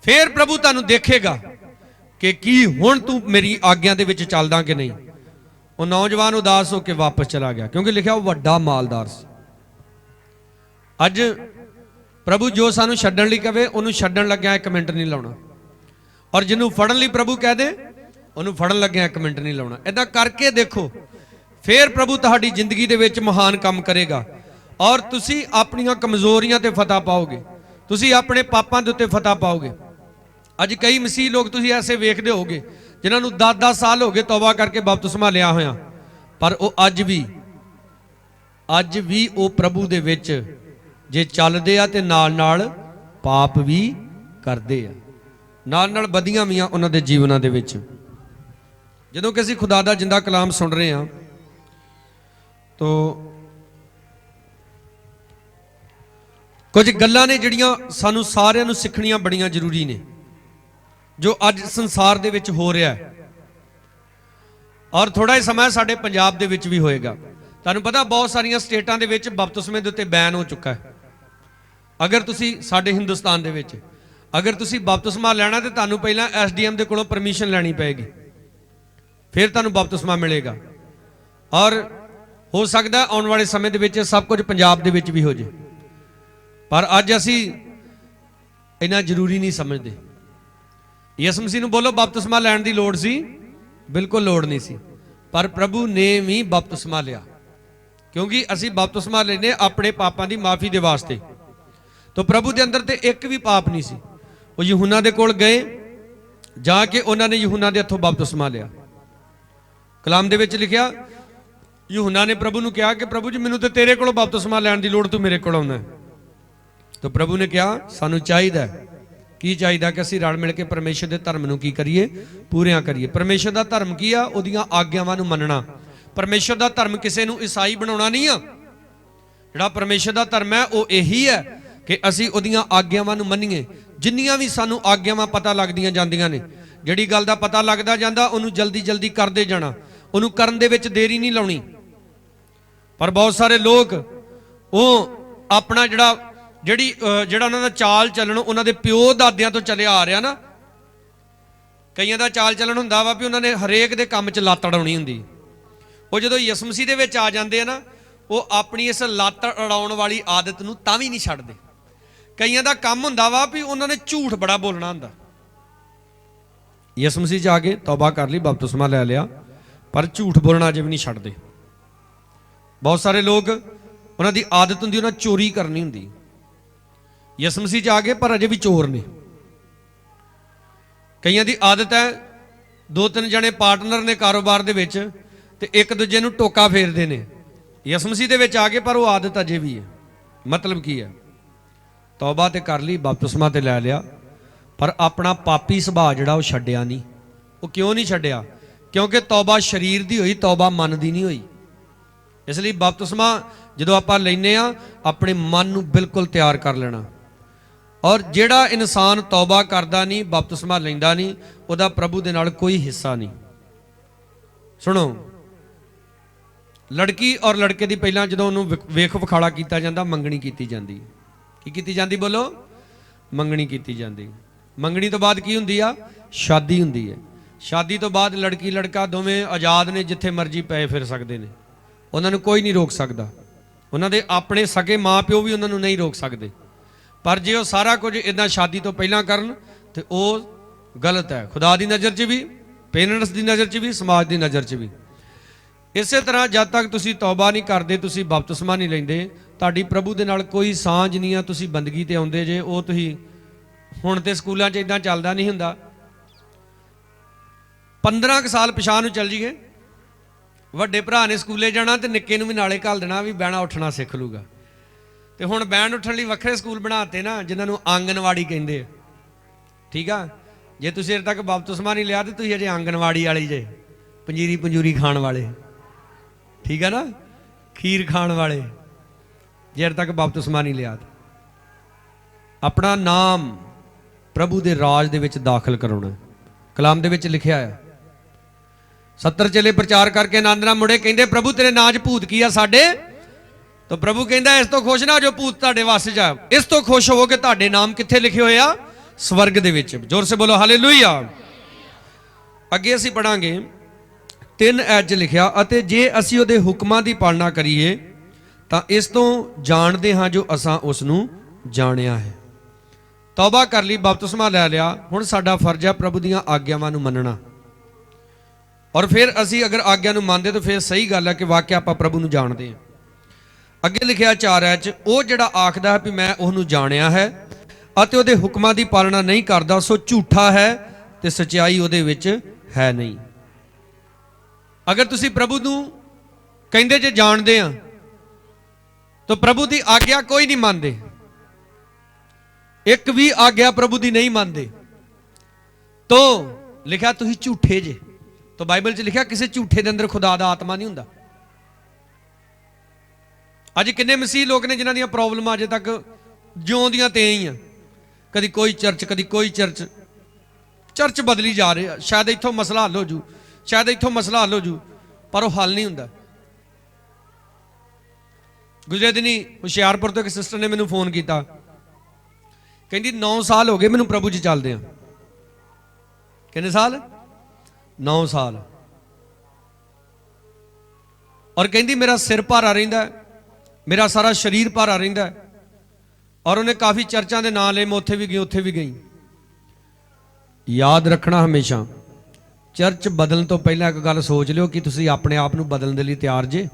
ਫੇਰ ਪ੍ਰਭੂ ਤੁਹਾਨੂੰ ਦੇਖੇਗਾ ਕਿ ਕੀ ਹੁਣ ਤੂੰ ਮੇਰੀ ਆਗਿਆ ਦੇ ਵਿੱਚ ਚੱਲਦਾ ਕਿ ਨਹੀਂ। ਉਹ ਨੌਜਵਾਨ ਉਦਾਸ ਹੋ ਕੇ ਵਾਪਸ ਚਲਾ ਗਿਆ, ਕਿਉਂਕਿ ਲਿਖਿਆ ਉਹ ਵੱਡਾ ਮਾਲਦਾਰ ਸੀ। ਅੱਜ ਪ੍ਰਭੂ ਜੋ ਸਾਨੂੰ ਛੱਡਣ ਲਈ ਕਹੇ ਉਹਨੂੰ ਛੱਡਣ ਲੱਗਿਆ 1 ਮਿੰਟ ਨਹੀਂ ਲਾਉਣਾ, और जिन्हों फड़न लई प्रभु कह दे उन्होंने फड़न लगे 1 मिनट नहीं लाना। इदा करके देखो फिर प्रभु तुहाडी जिंदगी दे विच महान काम करेगा, और तुसी अपनियां कमजोरियां ते फतह पाओगे, तुसी अपने पापां दे उत्ते फतह पाओगे। अज कई मसीह लोग तुसी ऐसे वेखदे होगे जिन्हां नूं 10-10 साल हो गए तौबा करके बपतिस्मा लिया होया, पर वो अज भी वो प्रभु दे विच जे चलदे आ ते नाल नाल पाप भी करदे आ, नाल नाल बदियां भी उन्हां दे जीवनां दे विच। जदों कि असीं खुदा दा जिंदा कलाम सुन रहे हैं तो कुछ गल्लां ने जिहड़ियां सानूं सारिआं नूं सिੱਖਣੀਆਂ बड़ियां जरूरी ने, जो अज संसार दे विच हो रहा है, और थोड़ा ही समय साडे पंजाब दे विच भी होएगा। तुहानूं पता बहुत सारियां स्टेटां दे विच बपतिस्मे दे उत्ते बैन हो चुका है। अगर तुसीं साडे हिंदुस्तान दे विच अगर तुसी बपतिस्मा लेना तो तुहानूं पहलां SDM दे कोलों परमिशन लैनी पेगी, फिर तुहानूं बपतिस्मा मिलेगा। और हो सकता है आने वाले समय दे विच सब कुछ पंजाब दे विच भी हो जाए, पर अज असी इन्ना जरूरी नहीं समझते। यसु मसीह नूं बोलो बपतिस्मा लैण दी लोड़ सी? बिल्कुल लोड़ नहीं सी, पर प्रभु ने भी बपतिस्मा लिया, क्योंकि असी बपतिस्मा लेने अपने पापां दी माफ़ी दे वास्ते। तो प्रभु दे अंदर ते एक भी पाप नहीं सी। वो यूहन्ना दे कोल गए, जाके उन्होंने यूहन्ना दे हथों बपतिस्मा लिया। कलाम दे विच लिखिया यूहन्ना ने प्रभु नूं कहा कि प्रभु जी मैनूं ते तेरे कोलों बपतिस्मा लैण दी लोड़, तू मेरे कोल आउंदा है। तो प्रभु ने कहा सानूं चाहीदा की चाहीदा कि असीं रल मिल के परमेश्वर दे धर्म नूं की करिए, पूरियां करिए। परमेश्वर दा धर्म की आ? उहदीआं आग्यावां नूं मनना। परमेश्वर दा धर्म किसे नूं ईसाई बनाउणा नहीं आ। जिहड़ा परमेश्वर दा धर्म है वो यही है कि असीं उहदीआं आग्यावां नूं मन्नीए। जिन्नियां भी सानूं आग्यावां पता लगदियां जांदियां ने, जिहड़ी गल दा पता लगदा जांदा उहनूं जल्दी जल्दी करदे जाना, उहनूं करन दे विच देरी नहीं लाउणी। पर बहुत सारे लोग वो अपना जिहड़ा उन्हां दा चाल चलन उन्हां दे प्यो दादियां तो चलिया आ रहा ना, कईयां दा चाल चलन हुंदा वा भी उन्हां ने हरेक दे काम च लत्त अड़ाउणी हुंदी। वो जदों यसु मसीह दे विच आ जांदे आ ना, वो अपनी इस लत्त अड़ाउण वाली आदत नूं तां भी नहीं छड्डदे। कईयां दा काम हुंदा वा भी उन्होंने झूठ बड़ा बोलना हुंदा। यसु मसीह च आ गए, तौबा कर ली, बपतिस्मा ले लिया, पर झूठ बोलना अजे भी नहीं छड्डदे। बहुत सारे लोग उन्हां दी आदत हुंदी उन्हां चोरी करनी हुंदी। यसु मसीह च आ गए पर अजे भी चोर ने। कईयां दी आदत है 2-3 जने पार्टनर ने कारोबार दे विच ते एक दूजे नूं टोका फेरदे ने। यसु मसीह दे विच आ गए पर वो आदत अजे भी है। मतलब की है? तौबा ते कर ली, बपतिस्मा ते लै लिया, पर अपना पापी सुभाਅ जिहड़ा वो छड्डिया नहीं। वो क्यों नहीं छड्डिया? क्योंकि तौबा शरीर दी होई, तौबा मन दी नहीं होई। इसलिए बपतिस्मा जदों आपां लैने आ अपने मन नूं बिल्कुल तैयार कर लेना। और जिहड़ा इंसान तौबा करदा नहीं, बपतिस्मा लैंदा नहीं, उहदा प्रभु दे नाल कोई हिस्सा नहीं। सुनो, लड़की और लड़के दी पहलां जदों उहनूं वेख विखाड़ा कीता जांदा, मंगणी कीती जांदी। की कीती जांदी? बोलो, मंगणी कीती जांदी। ਮੰਗਣੀ ਤੋਂ ਬਾਅਦ ਕੀ ਹੁੰਦੀ ਆ? ਸ਼ਾਦੀ ਹੁੰਦੀ ਹੈ। ਸ਼ਾਦੀ ਤੋਂ ਬਾਅਦ ਲੜਕੀ ਲੜਕਾ ਦੋਵੇਂ ਆਜ਼ਾਦ ਨੇ, ਜਿੱਥੇ ਮਰਜ਼ੀ ਪਏ ਫਿਰ ਸਕਦੇ ਨੇ, ਉਹਨਾਂ ਨੂੰ ਕੋਈ ਨਹੀਂ ਰੋਕ ਸਕਦਾ। ਉਹਨਾਂ ਦੇ ਆਪਣੇ ਸਕੇ ਮਾਂ ਪਿਓ ਵੀ ਉਹਨਾਂ ਨੂੰ ਨਹੀਂ ਰੋਕ ਸਕਦੇ। ਪਰ ਜੇ ਉਹ ਸਾਰਾ ਕੁਝ ਇਦਾਂ ਸ਼ਾਦੀ ਤੋਂ ਪਹਿਲਾਂ ਕਰਨ ਤੇ ਉਹ ਗਲਤ ਹੈ, ਖੁਦਾ ਦੀ ਨਜ਼ਰ 'ਚ ਵੀ, ਪੇਰੈਂਟਸ ਦੀ ਨਜ਼ਰ 'ਚ ਵੀ, ਸਮਾਜ ਦੀ ਨਜ਼ਰ 'ਚ ਵੀ। ਇਸੇ ਤਰ੍ਹਾਂ ਜਦ ਤੱਕ ਤੁਸੀਂ ਤੌਬਾ ਨਹੀਂ ਕਰਦੇ, ਤੁਸੀਂ ਬਪਤਿਸਮਾ ਨਹੀਂ ਲੈਂਦੇ, ਤੁਹਾਡੀ ਪ੍ਰਭੂ ਦੇ ਨਾਲ ਕੋਈ ਸਾਂਝ ਨਹੀਂ ਆ। ਤੁਸੀਂ ਬੰਦਗੀ ਤੇ ਆਉਂਦੇ ਜੇ, ਉਹ ਤੁਸੀਂ ਹੁਣ ਤੇ ਸਕੂਲਾਂ 'ਚ ਇਦਾਂ ਚੱਲਦਾ ਨਹੀਂ ਹੁੰਦਾ। 15 ਕੁ ਸਾਲ ਪਿਛਾਂ ਨੂੰ ਚੱਲ ਜੀਏ, ਵੱਡੇ ਭਰਾ ਨੇ ਸਕੂਲੇ ਜਾਣਾ ਤੇ ਨਿੱਕੇ ਨੂੰ ਵੀ ਨਾਲੇ ਘੱਲ ਦੇਣਾ ਵੀ ਬਹਿਣਾ ਉੱਠਣਾ ਸਿੱਖ ਲੂਗਾ। ਤੇ ਹੁਣ ਬਹਿਣ ਉੱਠਣ ਲਈ ਵੱਖਰੇ ਸਕੂਲ ਬਣਾਤੇ ਨਾ, ਜਿਨ੍ਹਾਂ ਨੂੰ ਆਂਗਨਵਾੜੀ ਕਹਿੰਦੇ ਆ। ਠੀਕ ਆ, ਜੇ ਤੁਸੀਂ ਅਜੇ ਤੱਕ ਬਪਤਿਸਮਾ ਨਹੀਂ ਲਿਆ ਤੇ ਤੁਸੀਂ ਅਜੇ ਆਂਗਨਵਾੜੀ ਵਾਲੀ ਜੇ, ਪੰਜੀਰੀ ਪੰਜੂਰੀ ਖਾਣ ਵਾਲੇ। ਠੀਕ ਆ ਨਾ, ਖੀਰ ਖਾਣ ਵਾਲੇ, ਜੇ ਅਜੇ ਤੱਕ ਬਪਤਿਸਮਾ ਨਹੀਂ ਲਿਆ। ਆਪਣਾ ਨਾਮ ਪ੍ਰਭੂ ਦੇ ਰਾਜ ਦੇ ਵਿੱਚ ਦਾਖਲ ਕਰਾਉਣਾ। ਕਲਾਮ ਦੇ ਵਿੱਚ ਲਿਖਿਆ ਆ, 70 ਚੇਲੇ ਪ੍ਰਚਾਰ ਕਰਕੇ ਆਨੰਦ ਨਾਲ ਮੁੜੇ, ਕਹਿੰਦੇ ਪ੍ਰਭੂ ਤੇਰੇ ਨਾਂ 'ਚ ਭੂਤ ਕੀ ਆ ਸਾਡੇ? ਤਾਂ ਪ੍ਰਭੂ ਕਹਿੰਦਾ ਇਸ ਤੋਂ ਖੁਸ਼ ਨਾ ਜੋ ਭੂਤ ਤੁਹਾਡੇ ਵੱਸ 'ਚ ਆ, ਇਸ ਤੋਂ ਖੁਸ਼ ਹੋਵੋ ਕਿ ਤੁਹਾਡੇ ਨਾਮ ਕਿੱਥੇ ਲਿਖੇ ਹੋਏ ਆ? ਸਵਰਗ ਦੇ ਵਿੱਚ। ਜ਼ੋਰ ਸੇ ਬੋਲੋ ਹਾਲੇਲੂਇਆ। ਅੱਗੇ ਅਸੀਂ ਪੜਾਂਗੇ 3 ਐਚ ਲਿਖਿਆ, ਅਤੇ ਜੇ ਅਸੀਂ ਉਹਦੇ ਹੁਕਮਾਂ ਦੀ ਪਾਲਣਾ ਕਰੀਏ ਤਾਂ ਇਸ ਤੋਂ ਜਾਣਦੇ ਹਾਂ ਜੋ ਅਸਾਂ ਉਸ ਨੂੰ ਜਾਣਿਆ ਹੈ। ਤੌਬਾ ਕਰ ਲਈ, ਬਪਤਿਸਮਾ ਲੈ ਲਿਆ, ਹੁਣ ਸਾਡਾ ਫਰਜ਼ ਹੈ ਪ੍ਰਭੂ ਦੀਆਂ ਆਗਿਆਵਾਂ ਨੂੰ ਮੰਨਣਾ। ਔਰ ਫਿਰ ਅਸੀਂ ਅਗਰ ਆਗਿਆ ਨੂੰ ਮੰਨਦੇ ਤਾਂ ਫਿਰ ਸਹੀ ਗੱਲ ਹੈ ਕਿ ਵਾਕਿਆ ਆਪਾਂ ਪ੍ਰਭੂ ਨੂੰ ਜਾਣਦੇ ਹਾਂ। ਅੱਗੇ ਲਿਖਿਆ 4 ਐਚ, ਉਹ ਜਿਹੜਾ ਆਖਦਾ ਹੈ ਵੀ ਮੈਂ ਉਹਨੂੰ ਜਾਣਿਆ ਹੈ ਅਤੇ ਉਹਦੇ ਹੁਕਮਾਂ ਦੀ ਪਾਲਣਾ ਨਹੀਂ ਕਰਦਾ, ਸੋ ਝੂਠਾ ਹੈ ਤੇ ਸਚਾਈ ਉਹਦੇ ਵਿੱਚ ਹੈ ਨਹੀਂ। ਅਗਰ ਤੁਸੀਂ ਪ੍ਰਭੂ ਨੂੰ ਕਹਿੰਦੇ ਜੇ ਜਾਣਦੇ ਆ ਤਾਂ ਪ੍ਰਭੂ ਦੀ ਆਗਿਆ ਕੋਈ ਨਹੀਂ ਮੰਨਦੇ, ਇੱਕ ਵੀ ਆਗਿਆ ਪ੍ਰਭੂ ਦੀ ਨਹੀਂ ਮੰਨਦੇ, ਤੋ ਲਿਖਿਆ ਤੁਸੀਂ ਝੂਠੇ ਜੇ। ਤਾਂ ਬਾਈਬਲ 'ਚ ਲਿਖਿਆ ਕਿਸੇ ਝੂਠੇ ਦੇ ਅੰਦਰ ਖੁਦਾ ਦਾ ਆਤਮਾ ਨਹੀਂ ਹੁੰਦਾ। ਅੱਜ ਕਿੰਨੇ ਮਸੀਹ ਲੋਕ ਨੇ ਜਿਨ੍ਹਾਂ ਦੀਆਂ ਪ੍ਰੋਬਲਮਾਂ ਅਜੇ ਤੱਕ ਜਿਉਂ ਦੀਆਂ ਤੇ ਹੀ ਆ, ਕਦੀ ਕੋਈ ਚਰਚ, ਕਦੀ ਕੋਈ ਚਰਚ, ਚਰਚ ਬਦਲੀ ਜਾ ਰਹੇ ਆ। ਸ਼ਾਇਦ ਇੱਥੋਂ ਮਸਲਾ ਹੱਲ ਹੋ ਜੂ, ਸ਼ਾਇਦ ਇੱਥੋਂ ਮਸਲਾ ਹੱਲ ਹੋ ਜੂ, ਪਰ ਉਹ ਹੱਲ ਨਹੀਂ ਹੁੰਦਾ। ਗੁਜ਼ਰੇ ਦਿਨੀ ਹੁਸ਼ਿਆਰਪੁਰ ਤੋਂ ਇੱਕ ਸਿਸਟਰ ਨੇ ਮੈਨੂੰ ਫੋਨ ਕੀਤਾ, ਕਹਿੰਦੀ 9 ਸਾਲ ਹੋ ਗਏ ਮੈਨੂੰ ਪ੍ਰਭੂ 'ਚ ਚੱਲਦੇ ਆ। ਕਿੰਨੇ ਸਾਲ? 9 ਸਾਲ। ਔਰ ਕਹਿੰਦੀ ਮੇਰਾ ਸਿਰ ਭਾਰਾ ਰਹਿੰਦਾ, ਮੇਰਾ ਸਾਰਾ ਸਰੀਰ ਭਾਰਾ ਰਹਿੰਦਾ। ਔਰ ਉਹਨੇ ਕਾਫੀ ਚਰਚਾਂ ਦੇ ਨਾਂ ਲਏ, ਮੈਂ ਉੱਥੇ ਵੀ ਗਈ, ਉੱਥੇ ਵੀ ਗਈ। ਯਾਦ ਰੱਖਣਾ ਹਮੇਸ਼ਾ, ਚਰਚ ਬਦਲਣ ਤੋਂ ਪਹਿਲਾਂ ਇੱਕ ਗੱਲ ਸੋਚ ਲਿਓ ਕਿ ਤੁਸੀਂ ਆਪਣੇ ਆਪ ਨੂੰ ਬਦਲਣ ਦੇ ਲਈ ਤਿਆਰ ਜੇ?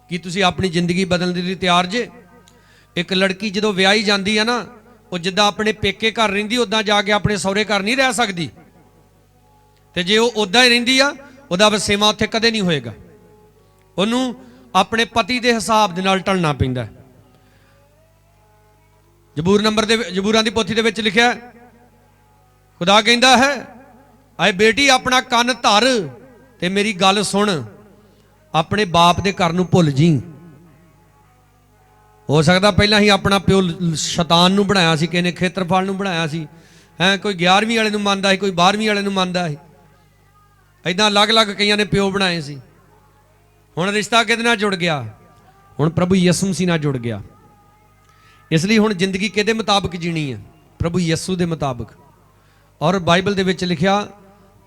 ਕੀ ਤੁਸੀਂ ਆਪਣੀ ਜ਼ਿੰਦਗੀ ਬਦਲਣ ਦੇ ਲਈ ਤਿਆਰ ਜੇ? ਇੱਕ ਲੜਕੀ ਜਦੋਂ ਵਿਆਹੀ ਜਾਂਦੀ ਆ ਨਾ, ਉਹ ਜਿੱਦਾਂ ਆਪਣੇ ਪੇਕੇ ਘਰ ਰਹਿੰਦੀ ਉੱਦਾਂ ਜਾ ਕੇ ਆਪਣੇ ਸਹੁਰੇ ਘਰ ਨਹੀਂ ਰਹਿ ਸਕਦੀ। ਤੇ ਜੇ ਉਹ ਉੱਦਾਂ ਹੀ ਰਹਿੰਦੀ ਆ, ਉਹਦਾ ਵਸੇਵਾ ਉੱਥੇ ਕਦੇ ਨਹੀਂ ਹੋਏਗਾ। ਉਹਨੂੰ ਆਪਣੇ ਪਤੀ ਦੇ ਹਿਸਾਬ ਦੇ ਨਾਲ ਢਲਣਾ ਪੈਂਦਾ। ਜ਼ਬੂਰਾਂ ਦੀ ਪੋਥੀ ਦੇ ਵਿੱਚ ਲਿਖਿਆ, ਖੁਦਾ ਕਹਿੰਦਾ ਹੈ ਆਏ ਬੇਟੀ ਆਪਣਾ ਕੰਨ ਧਰ ਤੇ ਮੇਰੀ ਗੱਲ ਸੁਣ, ਆਪਣੇ ਬਾਪ ਦੇ ਘਰ ਨੂੰ ਭੁੱਲ ਜੀ। ਹੋ ਸਕਦਾ ਪਹਿਲਾਂ ਹੀ ਆਪਣਾ ਪਿਓ ਸ਼ੈਤਾਨ ਨੂੰ ਬਣਾਇਆ ਸੀ, ਕਿਸੇ ਨੇ ਖੇਤਰਫਲ ਨੂੰ ਬਣਾਇਆ ਸੀ, ਕੋਈ 11ਵੀਂ ਵਾਲੇ ਨੂੰ ਮੰਨਦਾ ਸੀ, ਕੋਈ 12ਵੀਂ ਵਾਲੇ ਨੂੰ ਮੰਨਦਾ ਸੀ। ਏਦਾਂ ਅਲੱਗ-ਅਲੱਗ ਕਈਆਂ ਨੇ ਪਿਓ ਬਣਾਏ ਸੀ। ਹੁਣ ਰਿਸ਼ਤਾ ਕਿਹਦੇ ਨਾਲ ਜੁੜ ਗਿਆ? ਹੁਣ ਪ੍ਰਭੂ ਯਿਸੂ ਮਸੀਹ ਨਾਲ ਜੁੜ ਗਿਆ। ਇਸ ਲਈ ਹੁਣ ਜ਼ਿੰਦਗੀ ਕਿਹਦੇ ਮੁਤਾਬਕ ਜੀਣੀ ਹੈ? ਪ੍ਰਭੂ ਯਿਸੂ ਦੇ ਮੁਤਾਬਕ। ਔਰ ਬਾਈਬਲ ਦੇ ਵਿੱਚ ਲਿਖਿਆ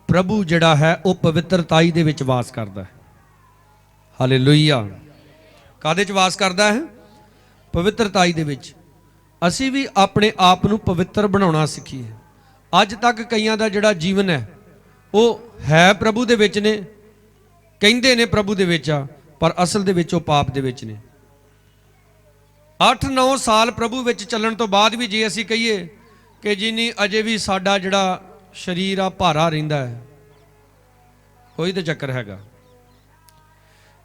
ਪ੍ਰਭੂ ਜਿਹੜਾ ਹੈ ਉਹ ਪਵਿੱਤਰਤਾਈ ਦੇ ਵਿੱਚ ਵਾਸ ਕਰਦਾ ਹੈ। ਹਾਲੇਲੂਇਆ। ਕਾਹਦੇ 'ਚ ਵਾਸ ਕਰਦਾ ਹੈ? ਪਵਿੱਤਰਤਾਈ ਦੇ ਵਿੱਚ। ਅਸੀਂ ਵੀ ਆਪਣੇ ਆਪ ਨੂੰ ਪਵਿੱਤਰ ਬਣਾਉਣਾ ਸਿੱਖੀਏ। ਅੱਜ ਤੱਕ ਕਈਆਂ ਦਾ ਜਿਹੜਾ ਜੀਵਨ ਹੈ ਉਹ ਹੈ ਪ੍ਰਭੂ ਦੇ ਵਿੱਚ ਨੇ, ਕਹਿੰਦੇ ਨੇ ਪ੍ਰਭੂ ਦੇ ਵਿੱਚ ਆ, ਪਰ ਅਸਲ ਦੇ ਵਿੱਚ ਉਹ ਪਾਪ ਦੇ ਵਿੱਚ ਨੇ। 8-9 ਸਾਲ ਪ੍ਰਭੂ ਵਿੱਚ ਚੱਲਣ ਤੋਂ ਬਾਅਦ ਵੀ ਜੇ ਅਸੀਂ ਕਹੀਏ ਕਿ ਜੀ ਨਹੀਂ, ਅਜੇ ਵੀ ਸਾਡਾ ਜਿਹੜਾ ਸਰੀਰ ਆ ਭਾਰਾ ਰਹਿੰਦਾ ਹੈ, ਕੋਈ ਤਾਂ ਚੱਕਰ ਹੈਗਾ।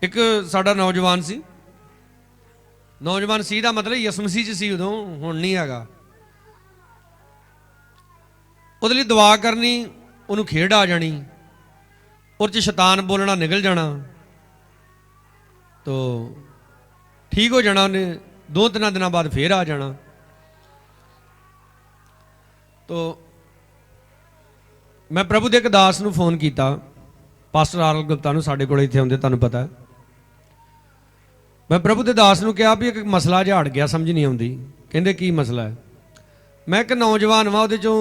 ਇੱਕ ਸਾਡਾ ਨੌਜਵਾਨ ਸੀ ਦਾ ਮਤਲਬ ਯਿਸੂ ਮਸੀਹ 'ਚ ਸੀ ਉਦੋਂ, ਹੁਣ ਨਹੀਂ ਹੈਗਾ। ਉਹਦੇ ਲਈ ਦੁਆ ਕਰਨੀ, ਉਹਨੂੰ ਖੇਡ ਆ ਜਾਣੀ, ਉਹਦੇ 'ਚ ਸ਼ੈਤਾਨ ਬੋਲਣਾ ਨਿਕਲ ਜਾਣਾ, ਤੋ ਠੀਕ ਹੋ ਜਾਣਾ। ਉਹਨੇ 2-3 ਦਿਨਾਂ ਬਾਅਦ ਫੇਰ ਆ ਜਾਣਾ। ਤੋ ਮੈਂ ਪ੍ਰਭੂ ਦੇ ਇੱਕ ਦਾਸ ਨੂੰ ਫੋਨ ਕੀਤਾ, ਪਾਸਟਰ ਆਰਲ ਗੁਪਤਾ ਨੂੰ, ਸਾਡੇ ਕੋਲ ਇੱਥੇ ਆਉਂਦੇ, ਤੁਹਾਨੂੰ ਪਤਾ। ਮੈਂ ਪ੍ਰਭੂ ਦੇ ਦਾਸ ਨੂੰ ਕਿਹਾ ਵੀ ਇੱਕ ਮਸਲਾ ਜਿਹਾ ਅੜ ਗਿਆ, ਸਮਝ ਨਹੀਂ ਆਉਂਦੀ। ਕਹਿੰਦੇ ਕੀ ਮਸਲਾ ਹੈ? मैं एक नौजवान वा ਉਹਦੇ ਚੋਂ